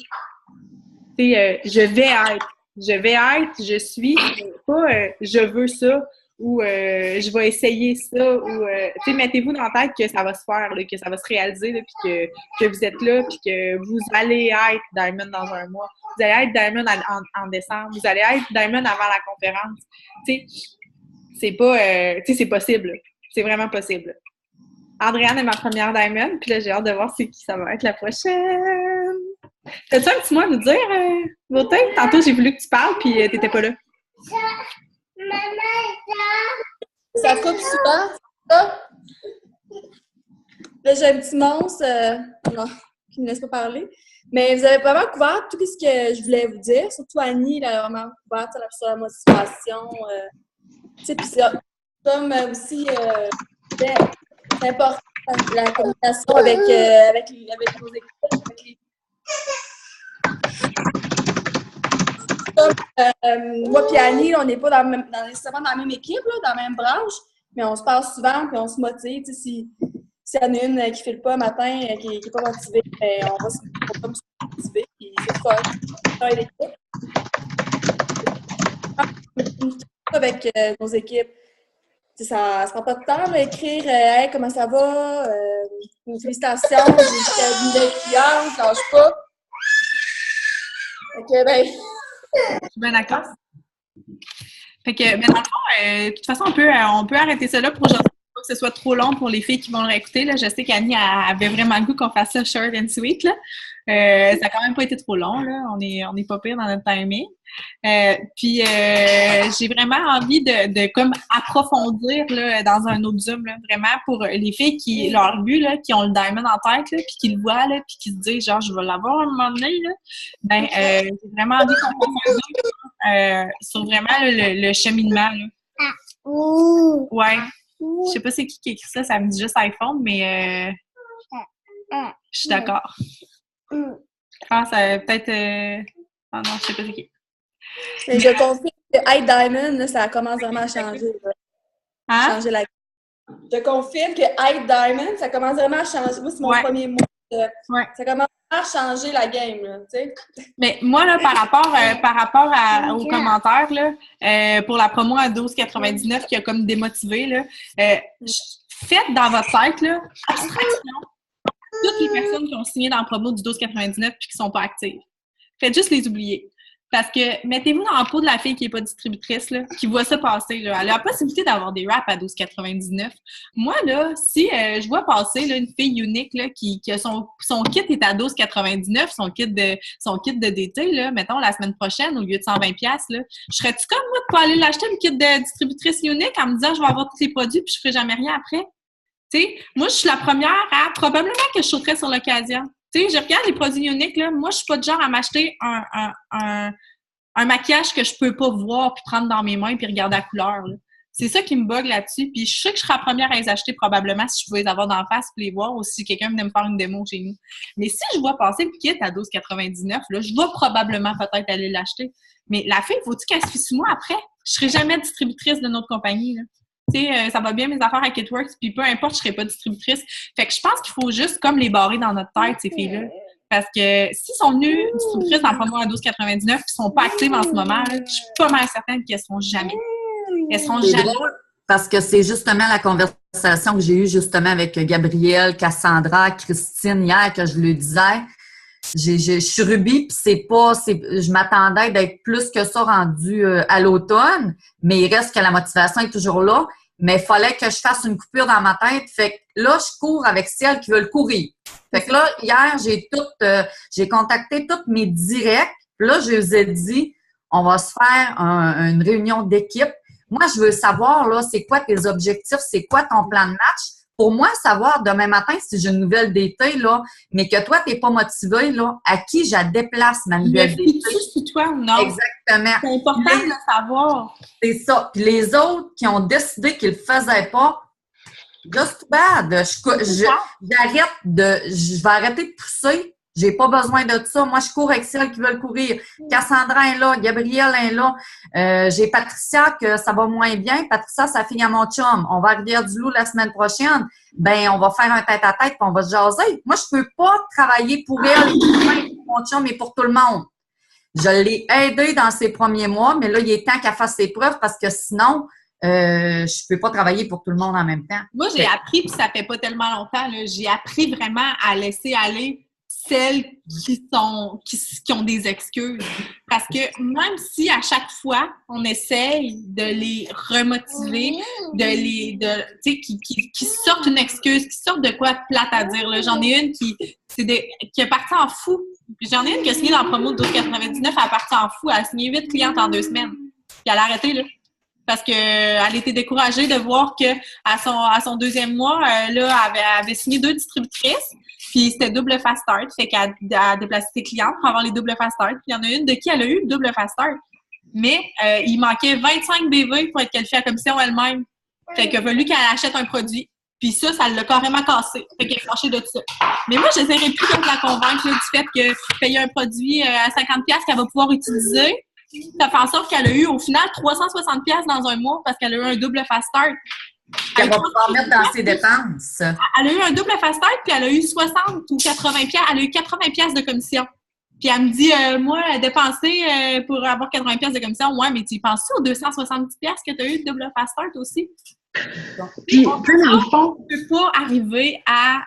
Tu sais, je vais être, je suis, pas je veux ça » ou je vais essayer ça, ou tu sais, mettez-vous dans la tête que ça va se faire, là, que ça va se réaliser, là, puis que vous êtes là, puis que vous allez être Diamond dans 1 mois, vous allez être Diamond en décembre, vous allez être Diamond avant la conférence. Tu sais, c'est pas, tu sais, c'est possible, là. C'est vraiment possible. Andréane est ma première Diamond, puis là, j'ai hâte de voir c'est qui ça va être la prochaine. T'as-tu un petit mot à nous dire, Beauté? Tantôt, j'ai voulu que tu parles, puis t'étais pas là. Ça coupe souvent, ça. Là, j'ai un petit monstre qui ne me laisse pas parler. Mais vous avez vraiment couvert tout ce que je voulais vous dire. Surtout Annie, elle a vraiment couvert sur la motivation. Puis c'est comme aussi c'est important la communication avec nos équipes. Moi et Annie, on n'est pas nécessairement dans la même équipe, là, dans la même branche, mais on se parle souvent et on se motive. Si il y en a une qui ne file pas le matin, qui n'est pas motivée, ben, on va se motiver. C'est fun. L'équipe. Avec nos équipes. ça prend pas de temps d'écrire Hey, comment ça va? Félicitations, j'ai été une belle cliente, lâche pas. Ok, ben. Je suis bien d'accord. Fait que, mais dans le fond, de toute façon, on peut arrêter ça là pour aujourd'hui. Pas que ce soit trop long pour les filles qui vont le réécouter. Là. Je sais qu'Annie avait vraiment le goût qu'on fasse ça short and sweet. Là. Ça n'a quand même pas été trop long. Là. On est pas pire dans notre timing. Puis j'ai vraiment envie de comme approfondir là, dans un autre Zoom, là, vraiment pour les filles qui, leur but, là, qui ont le diamond en tête, là, puis qui le voient, là, puis qui se disent genre je vais l'avoir un moment donné, là. Ben j'ai vraiment envie qu'on fasse un Zoom sur vraiment le cheminement. Là. Ouais. Je sais pas c'est qui écrit ça, ça me dit juste iPhone, mais je suis d'accord. Je pense peut-être. Oh non, je sais pas c'est qui. Mais je confirme que High Diamond, là, ça commence vraiment à changer. Hein? Changer la... Je confirme que High Diamond, ça commence vraiment à changer. Moi, c'est mon premier mot. Ça commence à changer la game, là, tu sais. Mais moi, là, par rapport aux commentaires, là, pour la promo à 12,99 qui a comme démotivé, là, faites dans votre tête, là, abstraction, toutes les personnes qui ont signé dans la promo du 12,99 puis qui sont pas actives. Faites juste les oublier. Parce que mettez-vous dans la peau de la fille qui n'est pas distributrice, là, qui voit ça passer. Là. Elle a la possibilité d'avoir des wraps à 12,99. Moi, là, si je vois passer là, une fille unique là, qui a son kit est à 12,99, son kit de DT, là, mettons la semaine prochaine, au lieu de 120$, là, je serais-tu comme moi de pas aller l'acheter une kit de distributrice unique en me disant je vais avoir tous les produits puis je ferai jamais rien après? Tu sais, moi, je suis la première à probablement que je sauterais sur l'occasion. Tu sais, je regarde les produits uniques, là. Moi, je suis pas de genre à m'acheter un maquillage que je peux pas voir puis prendre dans mes mains puis regarder la couleur, là. C'est ça qui me bug là-dessus. Puis je sais que je serais la première à les acheter probablement si je pouvais les avoir d'en face puis les voir ou si quelqu'un venait me faire une démo chez nous. Mais si je vois passer le kit à 12,99, là, je vais probablement peut-être aller l'acheter. Mais la fille, faut-tu qu'elle se fie sur moi après? Je serai jamais distributrice de notre compagnie, là. Tu sais, ça va bien mes affaires à Kitworks, puis peu importe, je serai pas distributrice. Fait que je pense qu'il faut juste comme les barrer dans notre tête, ces filles-là. Parce que s'ils sont venues distributrices en promo à 12,99 puis sont pas actives en ce moment, là, je suis pas mal certaine qu'elles seront jamais. Elles seront jamais. Drôle, parce que c'est justement la conversation que j'ai eue justement avec Gabrielle, Cassandra, Christine hier que je lui disais. Je suis Ruby, puis je m'attendais d'être plus que ça rendu à l'automne, mais il reste que la motivation est toujours là. Mais il fallait que je fasse une coupure dans ma tête. Fait que là, je cours avec celles qui veulent courir. Fait que là, hier, j'ai contacté toutes mes directs. Puis là, je les ai dit, on va se faire une réunion d'équipe. Moi, je veux savoir, là, c'est quoi tes objectifs, c'est quoi ton plan de match. Pour moi, savoir demain matin si j'ai une nouvelle d'été, là, mais que toi, tu n'es pas motivé, là, à qui je la déplace, ma nouvelle d'été? C'est toi ou non? Exactement. C'est important de le savoir. C'est ça. Puis les autres qui ont décidé qu'ils ne le faisaient pas, just too bad. Je vais arrêter de pousser. J'ai pas besoin de ça. Moi, je cours avec celles qui veulent courir. Cassandra est là, Gabrielle est là. J'ai Patricia que ça va moins bien. Patricia, sa fille à mon chum. On va à Rivière-du-Loup la semaine prochaine. Ben, on va faire un tête-à-tête puis on va se jaser. Moi, je peux pas travailler pour elle, pour mon chum et pour tout le monde. Je l'ai aidée dans ses premiers mois, mais là, il est temps qu'elle fasse ses preuves parce que sinon, je peux pas travailler pour tout le monde en même temps. Moi, j'ai appris, puis ça fait pas tellement longtemps, là, j'ai appris vraiment à laisser aller celles qui ont des excuses. Parce que même si à chaque fois, on essaye de les remotiver, tu sais, qui sortent une excuse, qui sortent de quoi de plate à dire. Là. J'en ai une qui est partie en fou. J'en ai une qui a signé dans le promo de 12,99, elle est partie en fou. Elle a signé 8 clientes en 2 semaines. Puis elle a arrêté, là. Parce que elle était découragée de voir que à son deuxième mois, là, elle avait signé 2 distributrices. Puis c'était double fast start. Fait qu'elle a déplacé ses clientes pour avoir les double fast start. Puis il y en a une de qui elle a eu le double fast start. Mais il manquait 25 BV pour être qualifiée à la commission elle-même. Fait qu'il a fallu qu'elle achète un produit. Puis ça l'a carrément cassé. Fait qu'elle est fâchée de ça. Mais moi, j'essaierai plus de la convaincre là, du fait que payer un produit à 50$ qu'elle va pouvoir utiliser, ça fait en sorte qu'elle a eu au final 360$ dans un mois parce qu'elle a eu un double fast start. Elle va pouvoir mettre dans ses dépenses. Elle a eu un double fast start puis elle a eu 60 ou 80$. Elle a eu 80$ de commission. Puis elle me dit, moi, dépenser pour avoir 80$ de commission, ouais, mais tu y penses-tu aux 270$ que tu as eu de double fast start aussi? Puis, tu sais, dans le fond, On ne peut pas arriver à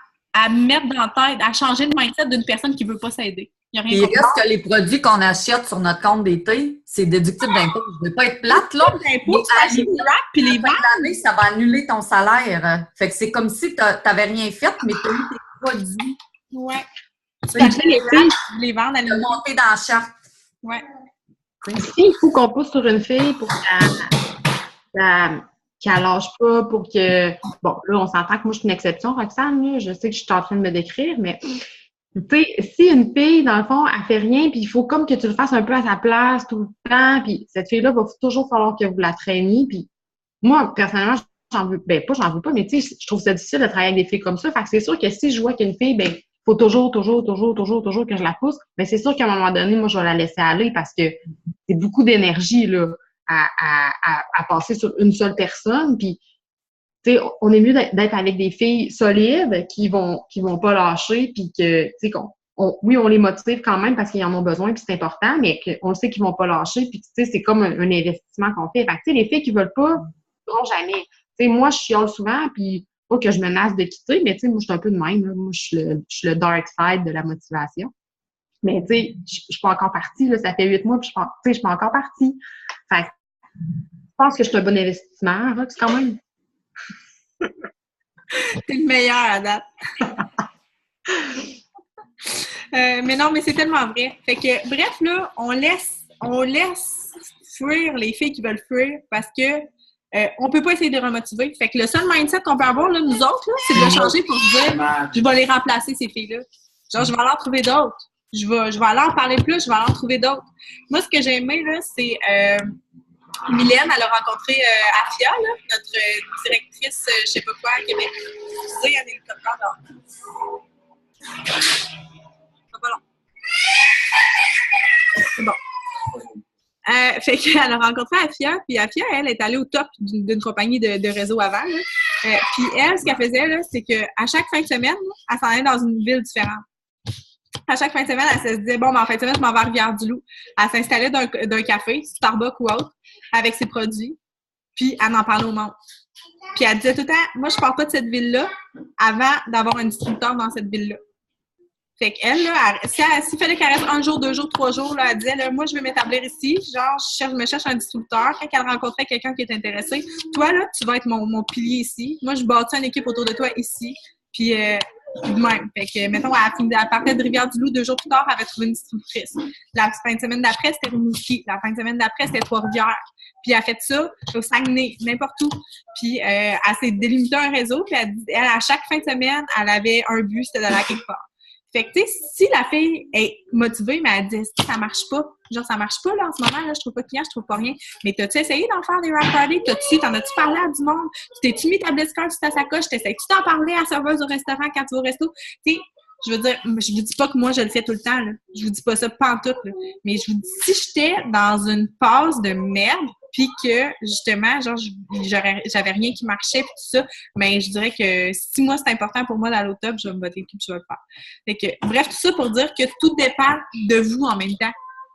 mettre dans la tête, à changer le mindset d'une personne qui ne veut pas s'aider. Il y a rien Il contre reste que les produits qu'on achète sur notre compte d'été, c'est déductible d'impôt. Je ne veux pas être plate, là. d'impôts, tu achètes des racks puis les ventes. L'année, ça va annuler ton salaire. Fait que c'est comme si tu n'avais rien fait, mais tu as eu tes produits. Ouais. Tu Tu peux acheter les racks, les vendre à as monté dans la charte. Ouais. il faut qu'on pousse sur une fille pour qu'elle lâche pas, pour que... Bon, là, on s'entend que moi, je suis une exception, Roxane, là. Je sais que je suis en train de me décrire, mais tu sais, si une fille, dans le fond, elle fait rien, puis il faut comme que tu le fasses un peu à sa place tout le temps, puis cette fille-là va toujours falloir que vous la traîniez, puis moi, personnellement, j'en veux, pas j'en veux pas, mais tu sais, je trouve ça difficile de travailler avec des filles comme ça, fait que c'est sûr que si je vois qu'une fille, faut toujours que je la pousse, mais c'est sûr qu'à un moment donné, moi, je vais la laisser aller parce que c'est beaucoup d'énergie, là, à passer sur une seule personne, puis tu sais, on est mieux d'être avec des filles solides qui vont pas lâcher, puis que, tu sais, oui, on les motive quand même parce qu'ils en ont besoin, puis c'est important, mais qu'on sait qu'ils vont pas lâcher, puis tu sais, c'est comme un investissement qu'on fait. Fait que, tu sais, les filles qui veulent pas, ne feront jamais. Tu sais, moi, je chiale souvent, puis pas que je menace de quitter, mais tu sais, moi, je suis un peu de même, là. Moi, je suis le dark side de la motivation. Mais tu sais, je suis pas encore partie, là, ça fait 8 mois, puis je suis pas encore partie. Fait que, je pense que je suis un bon investissement, Rox, quand même. T'es le meilleur à date. Mais non, mais c'est tellement vrai. Fait que, bref, là, on laisse fuir les filles qui veulent fuir parce que on peut pas essayer de les remotiver. Fait que le seul mindset qu'on peut avoir, là, nous autres, là, c'est de le changer pour se dire je vais les remplacer, ces filles-là. Genre, je vais aller en trouver d'autres. Je vais aller en parler plus, je vais aller en trouver d'autres. Moi, ce que j'ai aimé, là, c'est Mylène, elle a rencontré Afia, là, notre directrice, je sais pas quoi, à Québec. Excusez, il y a un hélicoptère dehors. Voilà. C'est bon. Fait qu'elle a rencontré Afia, puis Afia, elle est allée au top d'une compagnie de réseau avant. Puis elle, ce qu'elle faisait, là, c'est qu'à chaque fin de semaine, elle s'en allait dans une ville différente. À chaque fin de semaine, elle se disait, bon, en fin de semaine, je m'en vais à Rivière-du-Loup. Elle s'installait d'un café, Starbucks ou autre, avec ses produits, puis elle en parlait au monde. Puis elle disait tout le temps, moi, je ne pars pas de cette ville-là avant d'avoir un distributeur dans cette ville-là. Fait qu'elle, là, s'il fallait qu'elle reste 1 jour, 2 jours, 3 jours, là, elle disait, là, moi, je vais m'établir ici. Genre, je me cherche un distributeur. Quand elle rencontrait quelqu'un qui est intéressé, toi, là, tu vas être mon pilier ici. Moi, je bâtis une équipe autour de toi ici. Puis, de même. Fait que, mettons, elle partait de Rivière-du-Loup 2 jours plus tard, elle avait trouvé une distributrice. La fin de semaine d'après, c'était Rimouski. La fin de semaine d'après, c'était Trois-Rivières. Puis, elle a fait ça au Saguenay, n'importe où. Puis, elle s'est délimitée un réseau. Puis, elle, à chaque fin de semaine, elle avait un but, c'était d'aller à quelque part. Fait que, tu sais, si la fille est motivée, mais elle dit « ça marche pas », genre, ça marche pas, là, en ce moment, là, je trouve pas de clients, je trouve pas rien. Mais t'as-tu essayé d'en faire des wrap parties? T'en as-tu parlé à du monde? Tu t'es-tu mis ta blitzcard sur ta sacoche? T'essayes-tu d'en parler à la serveuse au restaurant quand tu vas au resto? Tu sais, je veux dire, je vous dis pas que moi, je le fais tout le temps, là. Je vous dis pas ça pantoute, là. Mais je vous dis, si j'étais dans une phase de merde, puis que, justement, genre, j'avais rien qui marchait, puis tout ça, mais je dirais que si moi, c'est important pour moi d'aller au top, je vais me voter puis je vais le faire. Fait que, bref, tout ça pour dire que tout dépend de vous en même temps.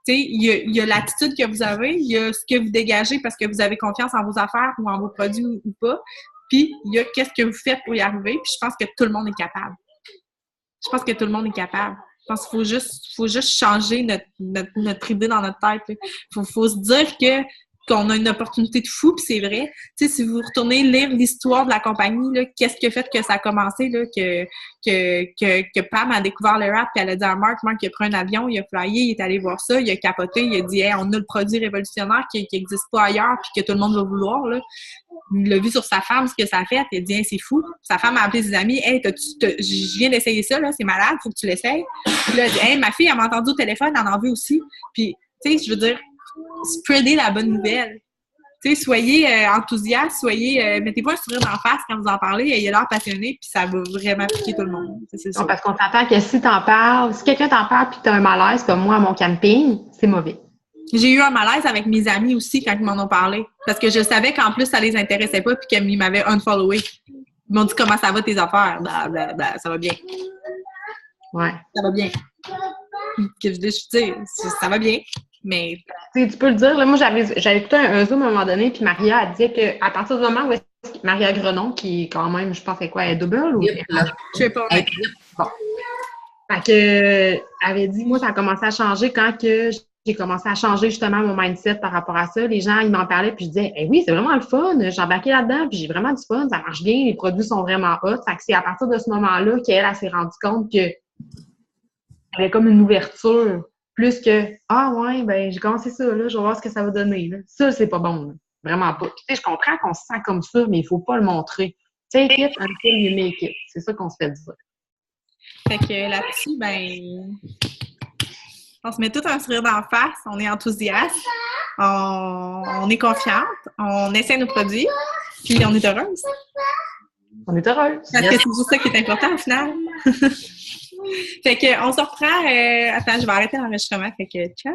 Tu sais, il y a l'attitude que vous avez, il y a ce que vous dégagez parce que vous avez confiance en vos affaires ou en vos produits ou pas, puis il y a qu'est-ce que vous faites pour y arriver, puis je pense que tout le monde est capable. Je pense que tout le monde est capable. Je pense qu'il faut juste changer notre idée dans notre tête. Il faut se dire qu'on a une opportunité de fou, puis c'est vrai. Tu sais, si vous retournez lire l'histoire de la compagnie, là, qu'est-ce qui a fait que ça a commencé, là, que Pam a découvert le rap, puis elle a dit à Mark il a pris un avion, il a flyé, il est allé voir ça, il a capoté, il a dit hey, on a le produit révolutionnaire qui n'existe pas ailleurs, puis que tout le monde va vouloir, là. Il l'a vu sur sa femme, ce que ça a fait, il a dit hey, c'est fou. Sa femme a appelé ses amis, hey, je viens d'essayer ça, là, c'est malade, faut que tu l'essayes. Puis là, elle dit hey, ma fille, elle m'a entendu au téléphone, elle en veut aussi. Puis, tu sais, je veux dire, spreader la bonne nouvelle. Tu sais, soyez enthousiastes, mettez-vous un sourire d'en face quand vous en parlez, ayez l'air passionné, puis ça va vraiment piquer tout le monde. C'est sûr. Non, parce qu'on s'entend que si t'en parles, si quelqu'un t'en parle puis que t'as un malaise comme moi à mon camping, c'est mauvais. J'ai eu un malaise avec mes amis aussi quand ils m'en ont parlé. Parce que je savais qu'en plus, ça les intéressait pas puis qu'ils m'avaient unfollowé. Ils m'ont dit comment ça va tes affaires. Ça va bien. Ouais. Ça va bien. Que je dis, ça va bien. Mais. Tu peux le dire, là, moi j'avais écouté un Zoom à un moment donné, puis Maria elle disait qu'à partir du moment où est-ce Maria Grenon, qui est quand même, je pense, c'est quoi, elle est double ou... Je sais pas. Bon. Fait que, elle avait dit, moi, ça a commencé à changer quand que j'ai commencé à changer justement mon mindset par rapport à ça. Les gens, ils m'en parlaient, puis je disais, oui, c'est vraiment le fun. J'ai embarqué là-dedans, puis j'ai vraiment du fun. Ça marche bien, les produits sont vraiment hot. Fait que c'est à partir de ce moment-là qu'elle s'est rendue compte que elle avait comme une ouverture. Plus que, ah ouais, ben j'ai commencé ça, là, je vais voir ce que ça va donner. Là. Ça, c'est pas bon. Là. Vraiment pas. Tu sais, je comprends qu'on se sent comme ça, mais il faut pas le montrer. Take it until you make it. C'est ça qu'on se fait dire. Fait que là-dessus, ben, on se met tout un sourire d'en face, on est enthousiaste, on est confiante, on essaie nos produits, puis on est heureuse. On est heureuse. Parce que c'est juste ça qui est important au final. Fait que on se reprend. Attends, je vais arrêter l'enregistrement. Fait que ciao!